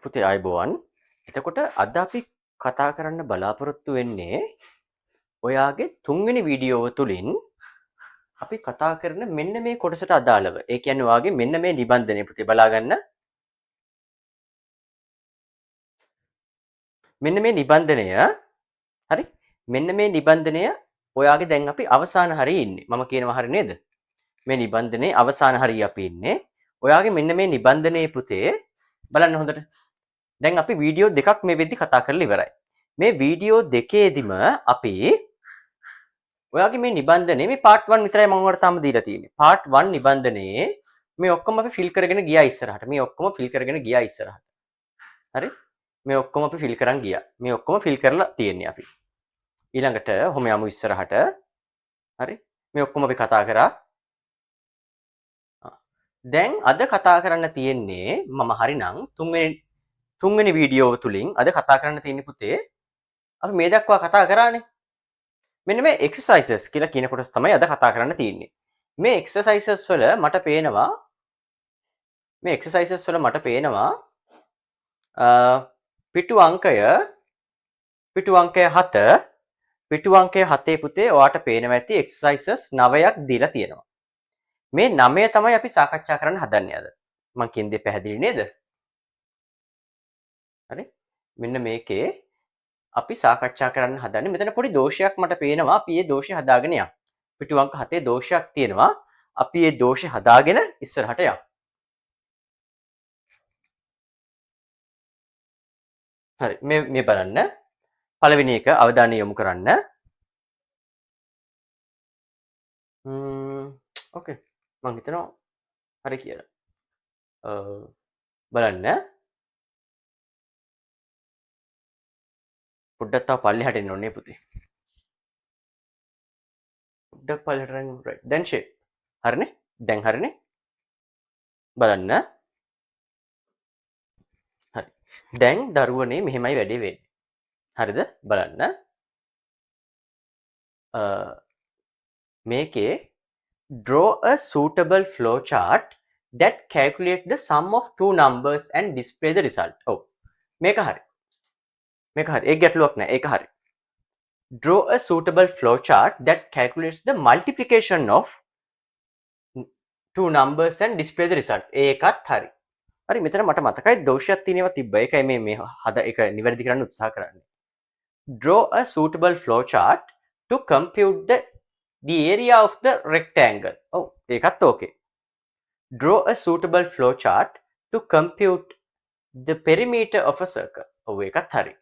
පුතේ ආයුබෝවන්. එතකොට අද අපි කතා කරන්න බලාපොරොත්තු වෙන්නේ ඔයාගේ තුන්වෙනි වීඩියෝව තුලින් අපි කතා කරන මෙන්න මේ කොටසට අදාළව. ඒ කියන්නේ ඔයාගේ මෙන්න මේ නිබන්ධනය පුතේ බලා ගන්න. මෙන්න මේ නිබන්ධනය හරි? මෙන්න මේ නිබන්ධනය ඔයාගේ දැන් අපි අවසාන හරියේ ඉන්නේ. මම කියනවා හරි නේද? මේ නිබන්ධනයේ අවසාන හරියේ අපි ඉන්නේ. ඔයාගේ මෙන්න මේ නිබන්ධනයේ පුතේ බලන්න හොඳට. දැන් අපි වීඩියෝ දෙකක් මේ වෙද්දි කතා කරලා ඉවරයි. මේ වීඩියෝ දෙකේදිම අපි ඔයාගේ මේ නිබන්ධනේ මේ part 1 විතරයි මම ඔයාලට තාම දීලා තියෙන්නේ. part 1 නිබන්ධනයේ මේ ඔක්කොම අපි fill කරගෙන ගියා ඉස්සරහට. මේ ඔක්කොම fill කරගෙන ගියා ඉස්සරහට. හරි? මේ ඔක්කොම අපි fill කරන් ගියා. මේ ඔක්කොම fill කරලා තියෙන්නේ අපි. ඊළඟට ඔහොම යමු ඉස්සරහට. හරි? මේ ඔක්කොම අපි කතා කරා. දැන් අද කතා කරන්න තියෙන්නේ මම හරිනම් තුන්වෙනි වීඩියෝව තුලින් අද කතා කරන්න තියෙන්නේ පුතේ අපි මේ දක්වා කතා කරානේ. මෙන්න මේ exercises කියලා කියන කොටස තමයි අද කතා කරන්න තියෙන්නේ. මේ exercises වල මට පේනවා පිටු අංකය 7 පුතේ ඔයාට පේනවා ඇති exercises 9ක් දීලා තියෙනවා. මේ 9 තමයි අපි සාකච්ඡා කරන්න හදන්නේ අද. මම කියන දේ පැහැදිලි නේද? හරි? මෙන්න මේකේ අපි සාකච්ඡා කරන්න හදන්නේ මෙතන පොඩි දෝෂයක් මට පේනවා. අපි මේ දෝෂය හදාගෙන යමු. පිටු අංක 7 දෝෂයක් තියෙනවා. අපි මේ දෝෂය හදාගෙන ඉස්සරහට යමු. හරි මේ බලන්න. පළවෙනි එක අවධානය යොමු කරන්න. ඕකේ. මම හිතනවා හරි කියලා. බලන්න. පොඩ්ඩක් තව පල්ලෙහාට එන්න ඕනේ පුතේ. පොඩ්ඩක් පල්ලෙහාට යන්න right. දැන් shape. හරිනේ? දැන් හරිනේ? බලන්න. හරි. දැන් දරුවනේ මෙහෙමයි වැඩේ වෙන්නේ. හරිද? බලන්න. මේකේ draw a suitable flow chart that calculates the sum of two numbers and display the result. ඔව්. මේක හරි. ඒක ගැටලුවක් නෑ. ඒක හරි. Draw a suitable flow chart that calculates the multiplication of two numbers and display the result. ඒකත් හරි. හරි මෙතන මට මතකයි දෝෂයක් තියෙනවා තිබ්බ. ඒකයි මේ ඒක නිවැරදි කරන්න උත්සාහ කරන්නේ. Draw a suitable flow chart to compute the area of the rectangle. ඔව් ඒකත් okay. Draw a suitable flow chart to compute the perimeter of a circle. ඔව් ඒකත් හරි.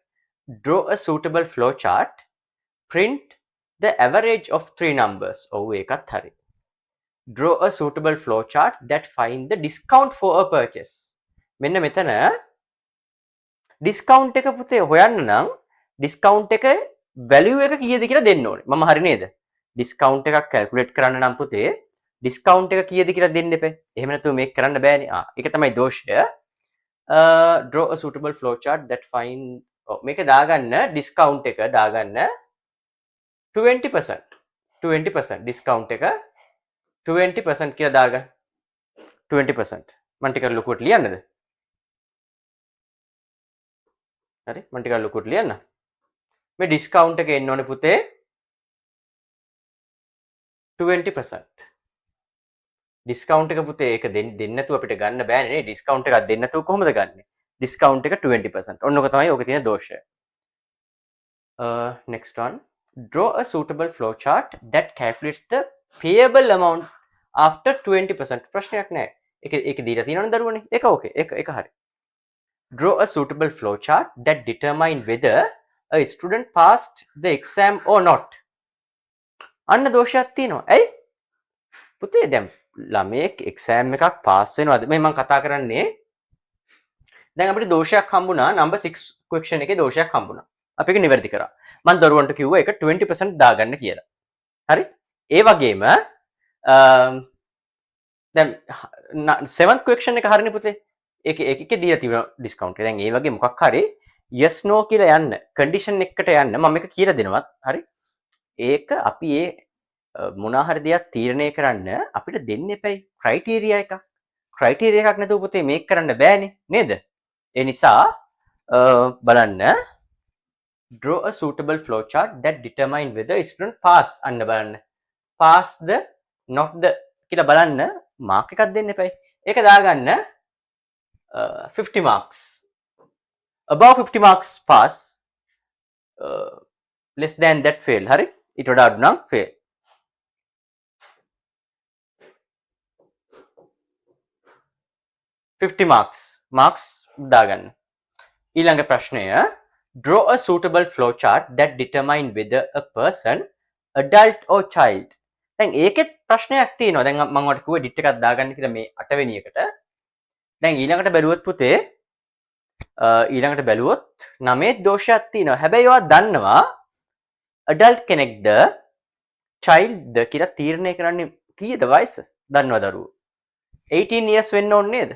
Draw a suitable flow chart. Print the average of three numbers. ඔව් ඒකත් හරි. Draw a suitable flow chart that find the discount for a purchase. මෙන්න මෙතන discount එක පුතේ හොයන්න නම් discount එක value එක කීයද කියලා දෙන්න ඕනේ. මම හරි නේද? discount එකක් calculate කරන්න නම් පුතේ discount එක කීයද කියලා දෙන්න එපේ. එහෙම නැතුව මේක කරන්න බෑනේ. ඒක තමයි දෝෂය. Draw a suitable flow chart that find මේක දාගන්න discount එක දාගන්න 20% discount එක 20% කියලා දාගන්න 20% මම ටිකක් ලොකුවට ලියන්නද? හරි මම ටිකක් ලොකුවට ලියන්න. මේ discount එක එන්න ඕනේ පුතේ 20%. discount එක පුතේ ඒක දෙන්න නැතුව අපිට ගන්න බෑනේ නේ. discount එකක් දෙන්න නැතුව කොහොමද ගන්නෙ? discount එක 20%. ඔන්න ඔක තමයි ඔක තියෙන දෝෂය. Next one. Draw a suitable flow chart that calculates the payable amount after 20%. ප්‍රශ්නයක් නැහැ. ඒක දීලා තියෙනවනේ දරුවනේ. ඒක okay. ඒක හරි. Draw a suitable flow chart that determine whether a student passed the exam or not. අන්න දෝෂයක් තියෙනවා. ඇයි? පුතේ දැන් ළමයෙක් exam එකක් pass වෙනවද? මේ මම කතා කරන්නේ දැන් අපිට දෝෂයක් හම්බුණා number 6 question එකේ දෝෂයක් හම්බුණා. අපි ඒක නිවැරදි කරා. මම දරුවන්ට කිව්වා ඒක 20% දාගන්න කියලා. හරි? ඒ වගේම දැන් 7th question එක හරිනේ පුතේ. ඒකේ දීලා තියෙන discount එක. දැන් ඒ වගේ මොකක් හරි yes no කියලා යන්න condition එකකට යන්න මම මේක කියලා දෙනවා. හරි? ඒක අපි මොනා හරි දෙයක් තීරණය කරන්න අපිට දෙන්න එපයි criteria එකක්. criteria එකක් නැතුව පුතේ මේක කරන්න බෑනේ නේද? ඒ නිසා බලන්න draw a suitable flowchart that determine whether student pass අන්න බලන්න pass the not the කියලා බලන්න මාක් එකක් දෙන්න එපයි. ඒක දාගන්න 50 marks. Above 50 marks pass, less than that fail. හරි? ඊට වඩා අඩු නම් fail. marks දාගන්න. ඊළඟ ප්‍රශ්නය draw a suitable flowchart that determine whether a person adult or child. දැන් ඒකෙත් ප්‍රශ්නයක් තියෙනවා. දැන් මම ඔයාලට කිව්වා edit එකක් දාගන්න කියලා මේ 8 වෙනි එකට. දැන් ඊළඟට බැලුවොත් පුතේ ඊළඟට බැලුවොත් 9 දෝෂයක් තියෙනවා. හැබැයි ඔයා දන්නවා adult කෙනෙක්ද childද කියලා තීරණය කරන්නේ කීයද වයස? දන්නවද දරුවෝ? 18 years වෙන්න ඕනේ නේද?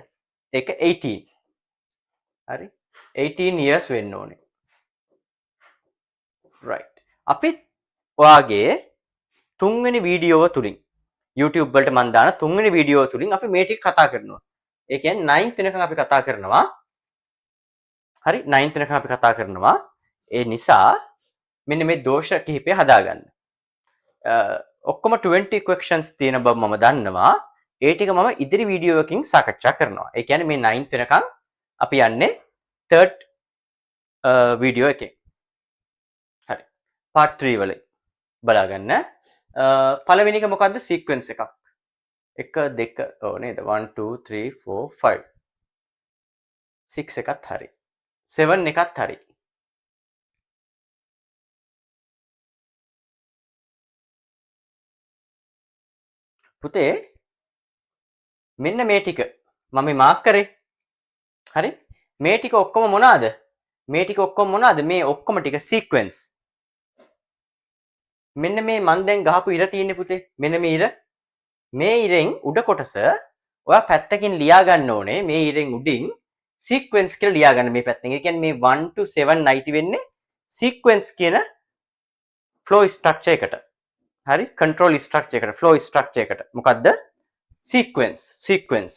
ඒක 18. හරි? 18 years වෙන්න ඕනේ. right. අපි ඔයාගේ තුන්වෙනි වීඩියෝව තුලින් YouTube වලට මම දාන තුන්වෙනි වීඩියෝව තුලින් අපි මේ ටික කතා කරනවා. ඒ කියන්නේ 9th වෙනකන් අපි කතා කරනවා. හරි 9th වෙනකන් අපි කතා කරනවා. ඒ නිසා මෙන්න මේ දෝෂ කිහිපය හදාගන්න. ඔක්කොම 20 questions තියෙන බව මම දන්නවා. ඒ ටික මම ඉදිරි වීඩියෝ එකකින් සාකච්ඡා කරනවා. ඒ කියන්නේ මේ 9th වෙනකන් අපි යන්නේ 3rd වීඩියෝ එකේ. හරි. part 3 වල බලාගන්න. පළවෙනි එක මොකද්ද? sequence එකක්. 1 2 ඕ නේද? 1 2 3 4 5 6 එකත් හරි. 7 එකත් හරි. පුතේ මෙන්න මේ ටික මම මාක් කරේ. හරි? මේ ටික ඔක්කොම මොනවාද? මේ ටික ඔක්කොම මොනවාද? මේ ඔක්කොම ටික sequence. මෙන්න මේ මන් දැන් ගහපු ඉර තියෙන්නේ පුතේ. මෙන්න මේ ඉර. මේ ඉරෙන් උඩ කොටස ඔයා පැත්තකින් ලියා ගන්න ඕනේ. මේ ඉරෙන් උඩින් sequence කියලා ලියා ගන්න මේ පැත්තෙන්. ඒ කියන්නේ මේ 1 to 7 90 වෙන්නේ sequence කියන flow structure එකට. හරි? control structure එකට, flow structure එකට. මොකද්ද? sequence.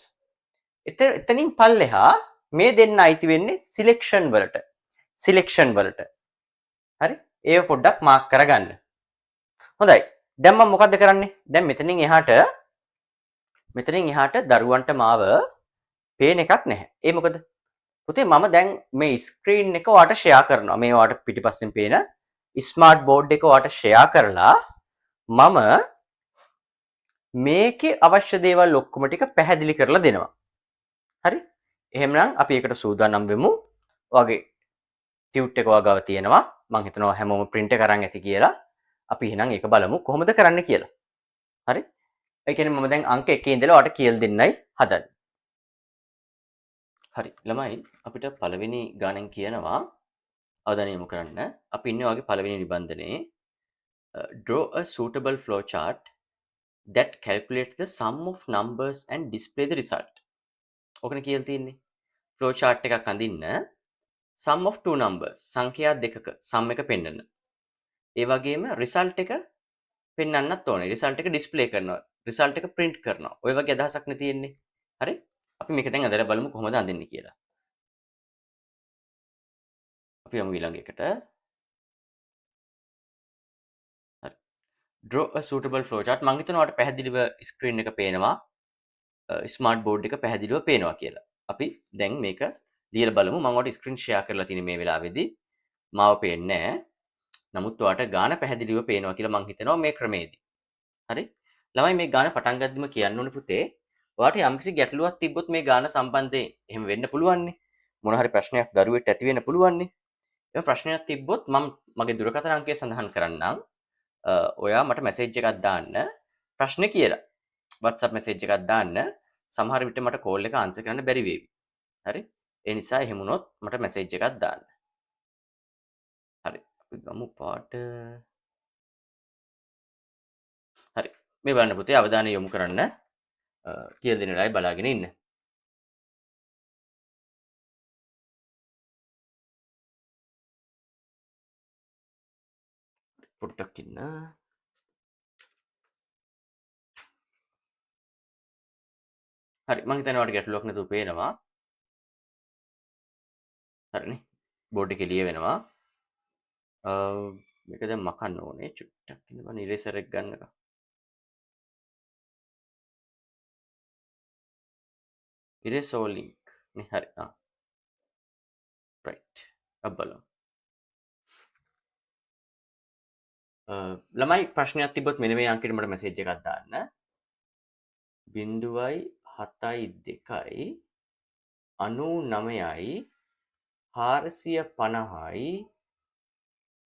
එතනින් පල්ලෙහා මේ දෙන්න අයිති වෙන්නේ selection වලට. හරි? ඒව පොඩ්ඩක් මාක් කරගන්න. හොඳයි. දැන් මම මොකද්ද කරන්නේ? දැන් මෙතනින් එහාට දරුවන්ට මාව පේන එකක් නැහැ. ඒ මොකද? පුතේ මම දැන් මේ ස්ක්‍රීන් එක ඔයාලට ෂෙයා කරනවා. මේ ඔයාලට පිටිපස්සෙන් පේන ස්මාර්ට් බෝඩ් එක ඔයාලට ෂෙයා කරලා මම මේකේ අවශ්‍ය දේවල් ඔක්කොම ටික පැහැදිලි කරලා දෙනවා. හරි? එහෙමනම් අපි ඒකට සූදානම් වෙමු. ඔයාගේ ටියුට් එක ඔයා ගාව තියෙනවා. මම හිතනවා හැමෝම print එක අරන් ඇති කියලා. අපි එහෙනම් ඒක බලමු කොහොමද කරන්න කියලා. හරි? ඒ කියන්නේ මම දැන් අංක 1 ඉඳලා ඔයාලට කියලා දෙන්නයි හදන්නේ. හරි. ළමයි අපිට පළවෙනි ගානෙන් කියනවා අවධානය යොමු කරන්න. අපි ඉන්නේ ඔයාගේ පළවෙනි නිබන්ධනයේ draw a suitable flowchart that calculates the sum of numbers and display the result. ඔකනේ කියලා තියෙන්නේ. flowchart එකක් අඳින්න sum of two numbers සංඛ්‍යා දෙකක sum එක පෙන්වන්න. ඒ වගේම result එක පෙන්වන්නත් ඕනේ. result එක display කරනවා. result එක print කරනවා. ඔය වගේ අදහසක් නේ තියෙන්නේ. හරි? අපි මේක දැන් අදලා බලමු කොහොමද අඳින්නේ කියලා. අපි යමු ඊළඟ එකට. හරි. draw a suitable flowchart. මම හිතනවා ඔයාලට පැහැදිලිව screen එක පේනවා. ස්මාර්ට් බෝඩ් එක පැහැදිලිව පේනවා කියලා. අපි දැන් මේක ලියලා බලමු. මම ඔයාලට ස්ක්‍රීන් ෂෙයා කරලා තියෙන මේ වෙලාවේදී මාව පේන්නේ නැහැ. නමුත් ඔයාලට ගාන පැහැදිලිව පේනවා කියලා මම හිතනවා මේ ක්‍රමයේදී. හරි? ළමයි මේ ගාන පටන් ගද්දිම කියන්න ඕනේ පුතේ. ඔයාලට යම්කිසි ගැටලුවක් තිබ්බොත් මේ ගාන සම්බන්ධයෙන් එහෙම වෙන්න පුළුවන් නේ. මොන හරි ප්‍රශ්නයක් දරුවෙක්ට ඇති වෙන්න පුළුවන් නේ. එහෙම ප්‍රශ්නයක් තිබ්බොත් මම මගේ දුරකථන අංකය සඳහන් කරන්නම්. ඔයා මට මැසේජ් එකක් දාන්න ප්‍රශ්නේ කියලා. WhatsApp message එකක් දාන්න. සමහර විට මට කෝල් එක ආන්සර් කරන්න බැරි වේවි. හරි? ඒ නිසා එහෙම වුණොත් මට message එකක් දාන්න. හරි. අපි ගමු පාට. හරි. මේ බලන්න පුතේ අවධානය යොමු කරන්න. කියලා දෙන වෙලාවයි බලාගෙන ඉන්න. පොඩ්ඩක් ඉන්න. හරි. මම හිතන්නේ ඔයාලට ගැටලුවක් නැතුව පේනවා. හරිනේ. බෝඩ් එකේ ලියවෙනවා. මේක දැන් මකන්න ඕනේ. චුට්ටක් ඉන්න බෑ ඉරේසර් එක ගන්නකම්. erase all link නේ හරි. right. බලමු. ළමයි ප්‍රශ්නයක් තිබ්බොත් මෙන්න මේ අංකෙට මට මැසේජ් එකක් දාන්න. 0.72යි 99යි 450යි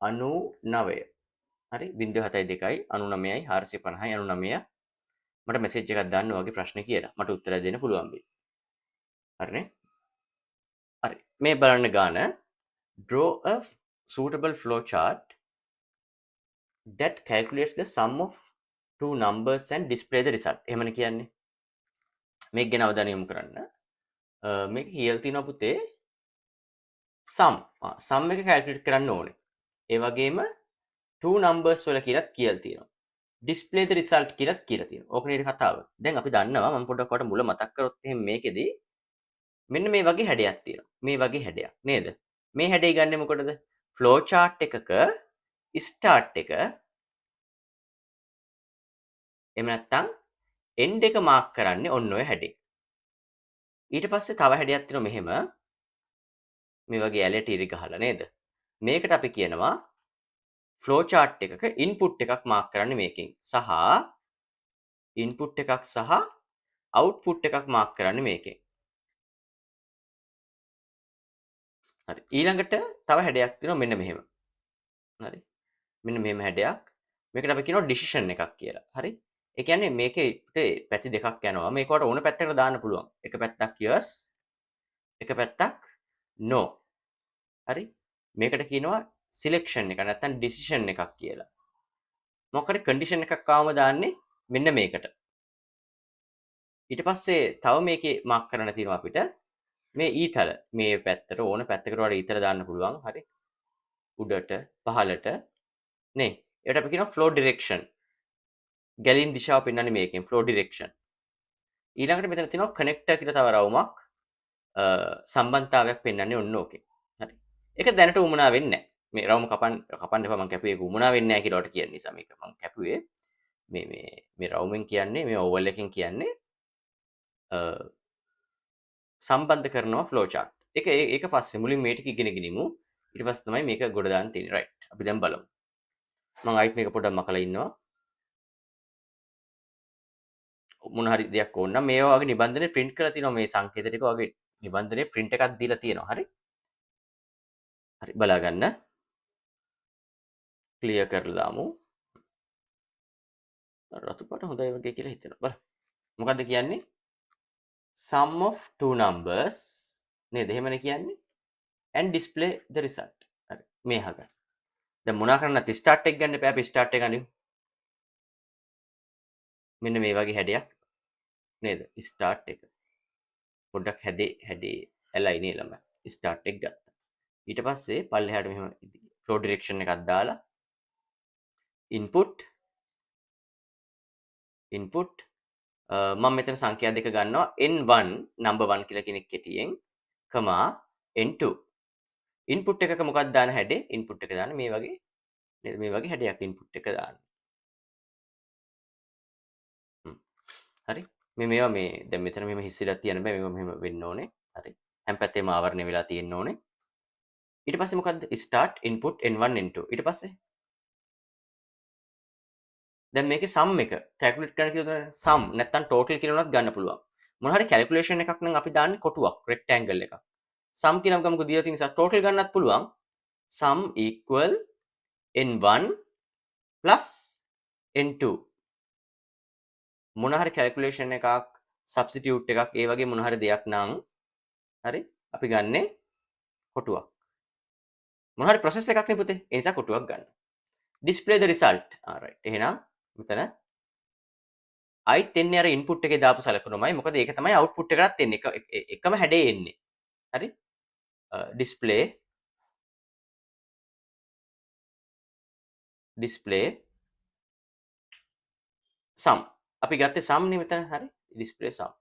99. හරි 0.72යි 99යි 450යි 99. මට මැසේජ් එකක් දාන්න ඔයාගේ ප්‍රශ්නේ කියලා. මට උත්තර දෙන්න පුළුවන් වෙයි. හරිනේ? හරි. මේ බලන්න ගාන draw a suitable flow chart that calculates the sum of two numbers and display the result. එහෙමනේ කියන්නේ. මේක ගැන අවධානය යොමු කරන්න. මේක කියලා තියෙනවා පුතේ sum එක calculate කරන්න ඕනේ. ඒ වගේම two numbers වල කියලාත් කියලා තියෙනවා. display the result කියලාත් කියලා තියෙනවා. ඕක නේද කතාව. දැන් අපි දන්නවා මම පොඩ්ඩක් ඔයාලට මුල මතක් කරොත් එහෙනම් මේකෙදි මෙන්න මේ වගේ හැඩයක් තියෙනවා. මේ වගේ හැඩයක් නේද? මේ හැඩය ගන්නෙ මොකටද? flow chart එකක start එක එහෙම නැත්නම් end එක මාක් කරන්නේ ඔන්න ඔය හැඩේ. ඊට පස්සේ තව හැඩයක් තියෙනවා මෙහෙම. මේ වගේ ඇලට ඉරි ගහලා නේද? මේකට අපි කියනවා flow chart එකක input එකක් මාක් කරන්න මේකෙන්. සහ input එකක් සහ output එකක් මාක් කරන්න මේකෙන්. හරි. ඊළඟට තව හැඩයක් තියෙනවා මෙන්න මෙහෙම. හරි. මෙන්න මෙහෙම හැඩයක්. මේකට අපි කියනවා decision එකක් කියලා. හරි. ඒ කියන්නේ මේකේ පුතේ පැති දෙකක් යනවා. මේක වට ඕන පැත්තකට දාන්න පුළුවන්. එක පැත්තක් yes, එක පැත්තක් no. හරි. මේකට කියනවා selection එක නැත්නම් decision එකක් කියලා. මොකක් හරි condition එකක් ආවම දාන්නේ මෙන්න මේකට. ඊට පස්සේ තව මේකේ මාක් කරන්න තියෙනවා අපිට මේ ඊතල මේ පැත්තට ඕන පැත්තකට වල ඊතල දාන්න පුළුවන්. හරි. උඩට පහළට නේ. ඒකට අපි කියනවා flow direction. ගැලීම් දිශාව පෙන්වන්නේ මේකෙන් flow direction. ඊළඟට මෙතන තියෙනවා connector කියලා තව රවුමක් සම්බන්ධතාවයක් පෙන්වන්නේ ඔන්න ඕකේ. හරි. ඒක දැනට උමනා වෙන්නේ නැහැ. මේ රවුම කපන්න එපා මම කැපුවේ ඒක උමනා වෙන්නේ නැහැ කියලා ඔයාලට කියන නිසා මේක මම කැපුවේ. මේ රවුමෙන් කියන්නේ මේ ඕවල් එකෙන් කියන්නේ සම්බන්ධ කරනවා flow chart. ඒක පස්සේ මුලින් මේ ටික ඉගෙන ගනිමු. ඊට පස්සේ තමයි මේක ගොඩ දාන්න තියෙන්නේ. right. අපි දැන් බලමු. මම ආයිත් මේක පොඩ්ඩක් මකලා ඉන්නවා. මොන හරි දෙයක් ඕන නම් මේ වගේ නිබන්ධනේ print කරලා තියෙනවා මේ සංකේත ටික වගේ නිබන්ධනේ print එකක් දීලා තියෙනවා. හරි. හරි බලා ගන්න. ක්ලියර් කරලා දාමු. රතු පාට හොඳයි වගේ කියලා හිතෙනවා. බලන්න. මොකද්ද කියන්නේ? sum of two numbers නේද? එහෙමනේ කියන්නේ. and display the result. හරි. මේ හග. දැන් මොනා කරන්නත් start එක ගන්න එපා. අපි start එක ගනිමු. මෙන්න මේ වගේ හැඩයක් නේද? start එක. පොඩ්ඩක් හැඩේ ඇලයි නේ ළමයි. start එක ගත්තා. ඊට පස්සේ පල්ලෙහාට මෙහෙම flow direction එකක් දාලා input මම මෙතන සංඛ්‍යා දෙක ගන්නවා n1 number 1 කියලා කෙනෙක් කෙටියෙන් n2 input එකක මොකක්ද දාන හැඩේ input එක දාන්න මේ වගේ නේද මේ වගේ හැඩයක් input එක දාන්න හරි මේවා මේ දැන් මෙතන මෙහෙම හිස්සිලා තියන්න බෑ මේවා මෙහෙම වෙන්න ඕනේ හරි හැම පැත්තේම ආවරණය වෙලා තියෙන්න ඕනේ ඊට පස්සේ මොකද්ද start input n1 n2 ඊට පස්සේ දැන් මේකේ sum එක calculate කරන්න කියලා sum නැත්නම් total කියලා උනත් ගන්න පුළුවන් මොන හරි calculation එකක් නම් අපි දාන්නේ කොටුවක් rectangle එකක් sum කියනම ගමුකෝ දීලා තියෙන නිසා total ගන්නත් පුළුවන් sum equal n1 plus n2 මොන හරි calculation එකක් substitute එකක් ඒ වගේ මොන හරි දෙයක් නම් හරි අපි ගන්නේ කොටුවක් මොන හරි process එකක් නේ පුතේ ඒ නිසා කොටුවක් ගන්න display the result alright එහෙනම් මෙතන අයිත් එන්නේ අර ඉන්පුට් එකේ දාපු සලකුණමයි මොකද ඒක තමයි අවුට්පුට් එකටත් එන්නේ එකම හැඩේ එන්නේ හරි display sum අපි ගත්තේ sum නේ මෙතන හරි display sum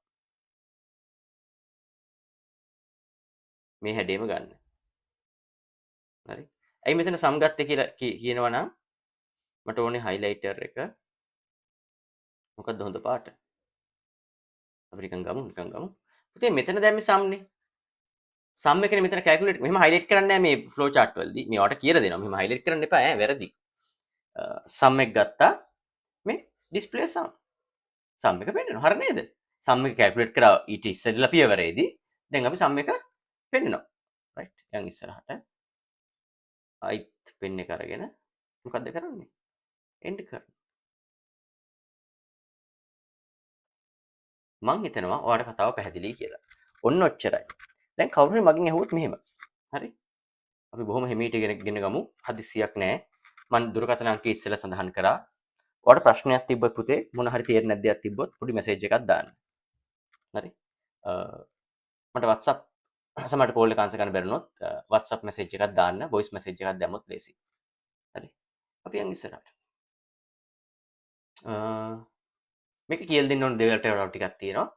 මේ හැඩේම ගන්න හරි. ඇයි මෙතන සම් ගත්තේ කියලා කියනවා නම් මට ඕනේ highlighter එක. මොකක්ද හොඳ පාට? අපි නිකන් ගමු. පුතේ මෙතන දැම්මේ සම්නේ. සම් එකනේ මෙතන කැල්කියුලේට් මෙහෙම highlight කරන්නේ නැහැ මේ flow chart වලදී. මේවට කියලා දෙනවා. මෙහෙම highlight කරන්න එපා ඈ වැරදි. සම් එක ගත්තා. මේ display sum. සම් එක පෙන්නනවා. හරි නේද? සම් එක කැල්කියුලේට් කරා ඊට ඉස්සෙල්ලා පියවරේදී. දැන් අපි සම් එක පෙන්නනවා. right. දැන් ඉස්සරහට අයිත් පෙන් එක අරගෙන මොකද්ද කරන්නේ? end කරනවා. මං හිතනවා ඔයාලට කතාව පැහැදිලි කියලා. ඔන්න ඔච්චරයි. දැන් කවුරු හරි මගෙන් ඇහුවොත් මෙහෙම. හරි? අපි බොහොම හිමීට ගෙන ගමු. හදිස්සියක් නැහැ. මම දුරකථන අංකය ඉස්සෙල්ලා සඳහන් කරා. ඔයාලට ප්‍රශ්නයක් තිබ්බොත් පුතේ මොන හරි තේරෙන්නේ නැද්ද දෙයක් තිබ්බොත් පොඩි මැසේජ් එකක් දාන්න. හරි? මට WhatsApp සමහරට කෝල් එක ආන්සර් කරන්න බැරිනොත් WhatsApp මැසේජ් එකක් දාන්න. voice message එකක් දැම්මොත් ලේසි. හරි? අපි යන් ඉස්සරහට. මේක කියලා දෙන්න ඕන දේවල් ටිකක් තියෙනවා.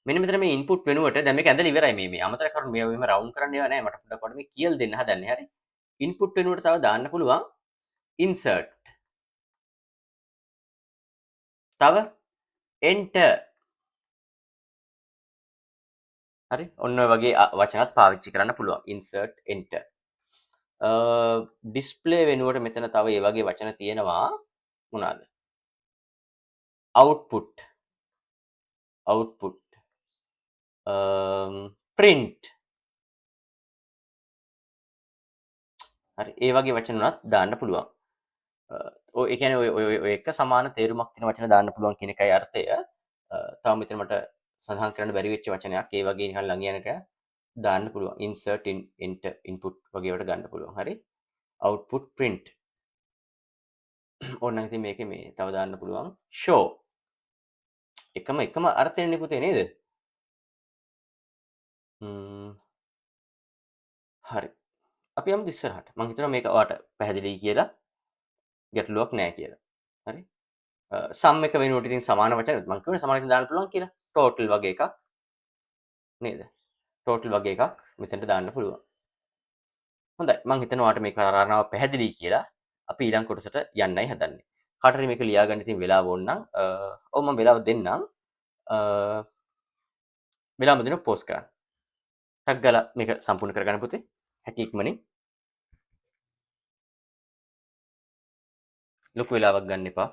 මෙන්න මෙතන මේ ඉන්පුට් වෙනුවට දැන් මේක ඇඳලා ඉවරයි මේ අමතර කරුණු මේවා මෙහෙම රවුන්ඩ් කරන්න ඒවා නෑ මට පොඩ්ඩක් වඩා මේ කියලා දෙන්න හදන්නේ හරි ඉන්පුට් වෙනුවට තව දාන්න පුළුවන් insert තව enter හරි ඔන්න ඔය වගේ වචනත් පාවිච්චි කරන්න පුළුවන් insert enter display වෙනුවට මෙතන තව ඒ වගේ වචන තියෙනවා මොනවාද output print හරි ඒ වගේ වචන උනත් දාන්න පුළුවන් ඔය ඒ කියන්නේ ඔය එක සමාන තේරුමක් තියෙන වචන දාන්න පුළුවන් කියන එකයි අර්ථය. තව මෙතන මට සඳහන් කරන්න බැරි වෙච්ච වචනයක් ඒ වගේ නිකන් ළඟ යන එක දාන්න පුළුවන්. insert enter input වගේ ඒවට ගන්න පුළුවන්. හරි. output print. ඕනනම් ඉතින් මේකේ මේ තව දාන්න පුළුවන් show. එකම අර්ථයනේ පුතේ නේද? හරි. අපි යමු ඉස්සරහට. මම හිතනවා මේක ඔයාලට පැහැදිලි කියලා ගැටලුවක් නැහැ කියලා. හරි. සම් එක වෙනුවට ඉතින් සමාන වචන මම කියවනේ සමාන වචන දාන්න පුළුවන් කියලා. total වගේ එකක් නේද? total වගේ එකක් මෙතනට දාන්න පුළුවන්. හොඳයි. මම හිතනවා ඔයාලට මේ කාරණාව පැහැදිලි කියලා. අපි ඊළඟ කොටසට යන්නයි හදන්නේ. කාට හරි මේක ලියා ගන්න ඉතින් වෙලාව ඕන නම් ඔව් මම වෙලාව දෙන්නම්. වෙලාව දෙන්න පෝස්ට් කරන්න. ටක් ගාලා මේක සම්පූර්ණ කරගන්න පුතේ. හැකි ඉක්මනින්. ලොකු වෙලාවක් ගන්න එපා.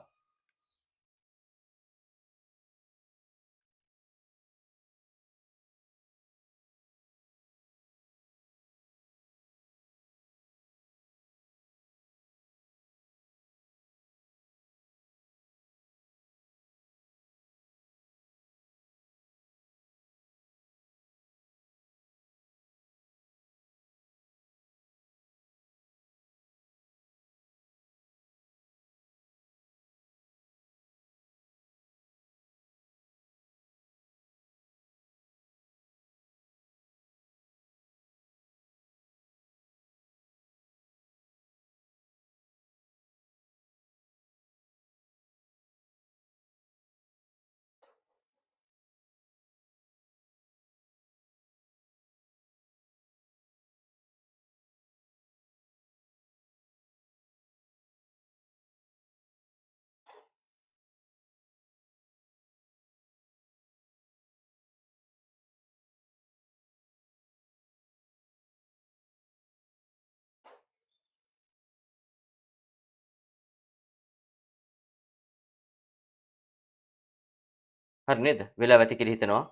හරි නේද? වෙලාව ඇති කියලා හිතනවා.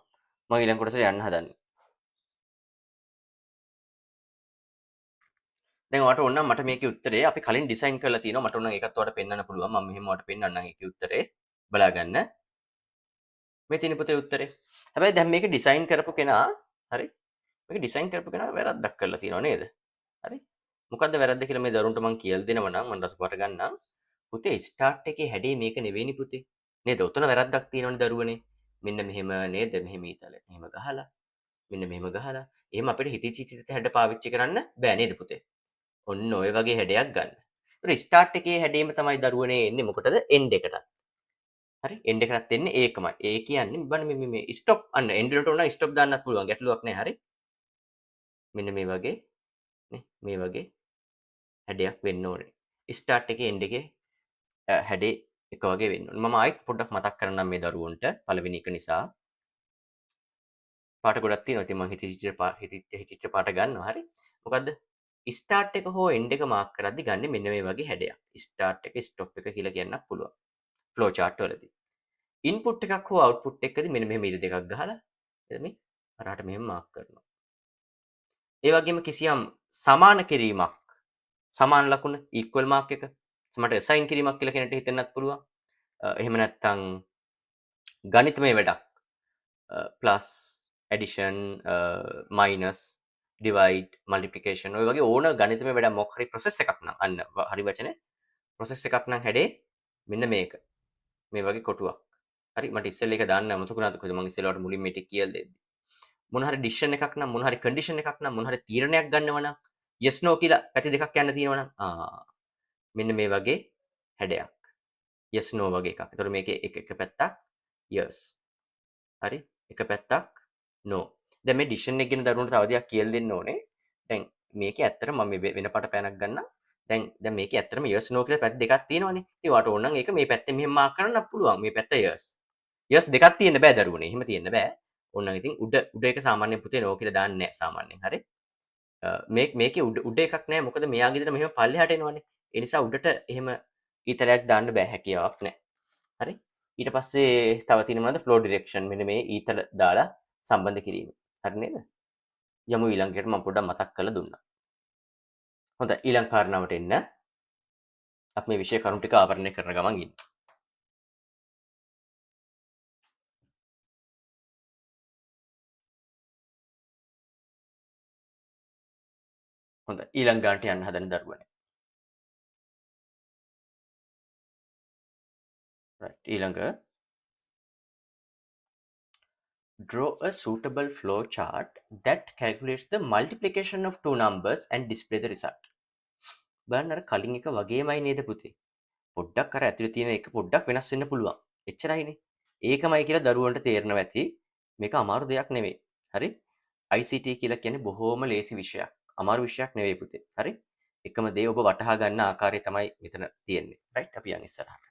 මම ඊළඟ කොටසට යන්න හදන්නේ. දැන් ඔයාලට ඕන නම් මට මේකේ උත්තරේ අපි කලින් ඩිසයින් කරලා තියෙනවා. මට ඕන නම් ඒකත් ඔයාලට පෙන්වන්න පුළුවන්. මම මෙහෙම ඔයාලට පෙන්වන්නම් ඒකේ උත්තරේ. බලා ගන්න. මේ තියෙන පුතේ උත්තරේ. හැබැයි දැන් මේක ඩිසයින් කරපු කෙනා හරි මේක ඩිසයින් කරපු කෙනා වැරද්දක් කරලා තියෙනවා නේද? හරි. මොකද්ද වැරද්ද කියලා මේ දරුන්ට මම කියලා දෙනවා නම් මම රසපට ගන්නම්. පුතේ ස්ටාර්ට් එකේ හැඩේ මේක නෙවෙයිනි පුතේ. නේද? උතන වැරද්දක් තියෙනවනේ දරුවනේ. මෙන්න මෙහෙම නේද? මෙහෙම ඊතල. මෙහෙම ගහලා. මෙන්න මෙහෙම ගහලා. එහෙම අපිට හිතිච්ච හැඩ පාවිච්චි කරන්න බෑ නේද පුතේ? ඔන්න ඔය වගේ හැඩයක් ගන්න. ඒතර ස්ටාර්ට් එකේ හැඩේම තමයි දරුවනේ එන්නේ මොකටද? එන්ඩ් එකට. හරි එන්ඩ් එකටත් එන්නේ ඒකමයි. ඒ කියන්නේ බලන්න මේ ස්ටොප් අන්න එන්ඩ් එකට උනා ස්ටොප් දාන්නත් පුළුවන්. ගැටලුවක් නැහැ. හරි. මෙන්න මේ වගේ නේ මේ වගේ හැඩයක් වෙන්න ඕනේ. ස්ටාර්ට් එකේ එන්ඩ් එකේ හැඩේ එක වගේ වෙන්න ඕනේ. මම ආයෙත් පොඩ්ඩක් මතක් කරන්නම් මේ දරුවන්ට පළවෙනි එක නිසා. පාට ගොඩක් තියෙනවා. ඉතින් මම හිතිච්ච පාට ගන්නවා. හරි. මොකද්ද? ස්ටාර්ට් එක හෝ එන්ඩ් එක මාක් කරද්දි ගන්න මෙන්න මේ වගේ හැඩයක්. ස්ටාර්ට් එක ස්ටොප් එක කියලා කියන්නත් පුළුවන්. ෆ්ලෝ chart වලදී. ඉන්පුට් එකක් හෝ අවුට්පුට් එකකදී මෙන්න මෙහෙම ඉර දෙකක් ගහලා එතන මේ හරහට මෙහෙම මාක් කරනවා. ඒ වගේම කිසියම් සමාන කිරීමක් සමාන ලකුණ equal mark එක මට assign කිරීමක් කියලා කෙනෙක්ට හිතෙන්නත් පුළුවන්. එහෙම නැත්නම් ගණිතමය වැඩක් plus addition minus divide multiplication ඔය වගේ ඕන ගණිතමය වැඩක් මොකක් හරි process එකක් නම් අන්න හරි වචනේ process එකක් නම් හැඩේ මෙන්න මේක මේ වගේ කොටුවක් හරි මට ඉස්සෙල්ලා ඒක දාන්න අමතක වුණාද කොහොමද මම ඉස්සෙල්ලාට මුලින් මේ ටික කියලා දෙද්දි මොන හරි ඩිසිෂන් එකක් නම් මොන හරි කන්ඩිෂන් එකක් නම් මොන හරි තීරණයක් ගන්නව නම් yes no කියලා පැති දෙකක් යන්න තියෙනවා නම් මෙන්න මේ වගේ හැඩයක් yes no වගේ එකක්. ඒතකොට මේකේ එක පැත්තක් yes. හරි? එක පැත්තක් no. දැන් මේ ඩිසිෂන් එක ගැන දරුවන්ට තව දෙයක් කියලා දෙන්න ඕනේ. දැන් මේකේ ඇත්තට මම මේ වෙන පාට පෑනක් ගන්නම්. දැන් මේකේ ඇත්තටම yes no කියලා පැත්ත දෙකක් තියෙනවනේ. ඉතින් ඔයාලට ඕන නම් ඒක මේ පැත්තෙන් මෙහෙම මාක් කරන්නත් පුළුවන්. මේ පැත්ත yes. yes දෙකක් තියෙන්න බෑ දරුවනේ. එහෙම තියෙන්න බෑ. ඕන නම් ඉතින් උඩ එක සාමාන්‍යයෙන් පුතේ no කියලා දාන්නේ නැහැ සාමාන්‍යයෙන්. හරි? මේකේ උඩ එකක් නැහැ. මොකද මෙයාගේ විදිහට මෙහෙම පල්ලෙහාට එනවනේ. ඒ නිසා උඩට එහෙම ඊතරයක් දාන්න බෑ හැකියාවක් නැහැ. හරි? ඊට පස්සේ තව තියෙන මොනවද? Flow direction. මෙන්න මේ ඊතල දාලා සම්බන්ධ කිරීම. හරි නේද? යමු ඊළඟට මම පොඩ්ඩක් මතක් කරලා දුන්නා. හොඳයි ඊළඟ කාරණාවට එන්න. අපි මේ විෂය කරුණු ටික ආවරණය කරන ගමන් ඉන්න. හොඳයි ඊළඟ ගානට යන්න හදන දරුවනේ. right ඊළඟ draw a suitable flow chart that calculates the multiplication of two numbers and display the result. බලන්න අර කලින් එක වගේමයි නේද පුතේ? පොඩ්ඩක් අර ඇතුලේ තියෙන එක පොඩ්ඩක් වෙනස් වෙන්න පුළුවන්. එච්චරයිනේ. ඒකමයි කියලා දරුවන්ට තේරෙනවා ඇති. මේක අමාරු දෙයක් නෙවෙයි. හරි? ICT කියලා කියන්නේ බොහොම ලේසි විෂයක්. අමාරු විෂයක් නෙවෙයි පුතේ. හරි? එකම දේ ඔබ වටහා ගන්න ආකාරය තමයි මෙතන තියෙන්නේ. රයිට්? අපි යන් ඉස්සරහට.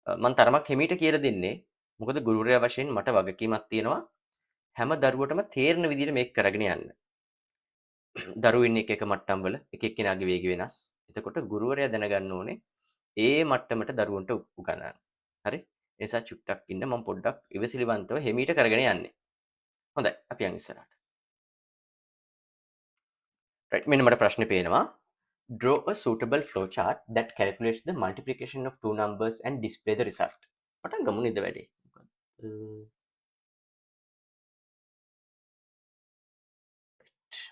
මම තරමක් හිමීට කියලා දෙන්නේ. මොකද ගුරුවරයා වශයෙන් මට වගකීමක් තියෙනවා හැම දරුවටම තේරෙන විදිහට මේක කරගෙන යන්න. දරුවෝ ඉන්නේ එක මට්ටම් වල එක එක්කෙනාගේ වේගය වෙනස්. එතකොට ගුරුවරයා දැනගන්න ඕනේ ඒ මට්ටමට දරුවන්ට උගන්වන්න. හරි? ඒ නිසා චුට්ටක් ඉන්න මම පොඩ්ඩක් ඉවසිලිවන්තව හිමීට කරගෙන යන්නේ. හොඳයි අපි යන් ඉස්සරහට. right මෙන්න මට ප්‍රශ්නේ පේනවා. Draw a suitable flowchart that calculates the multiplication of two numbers and display the result. පටන් ගමු නේද වැඩේ.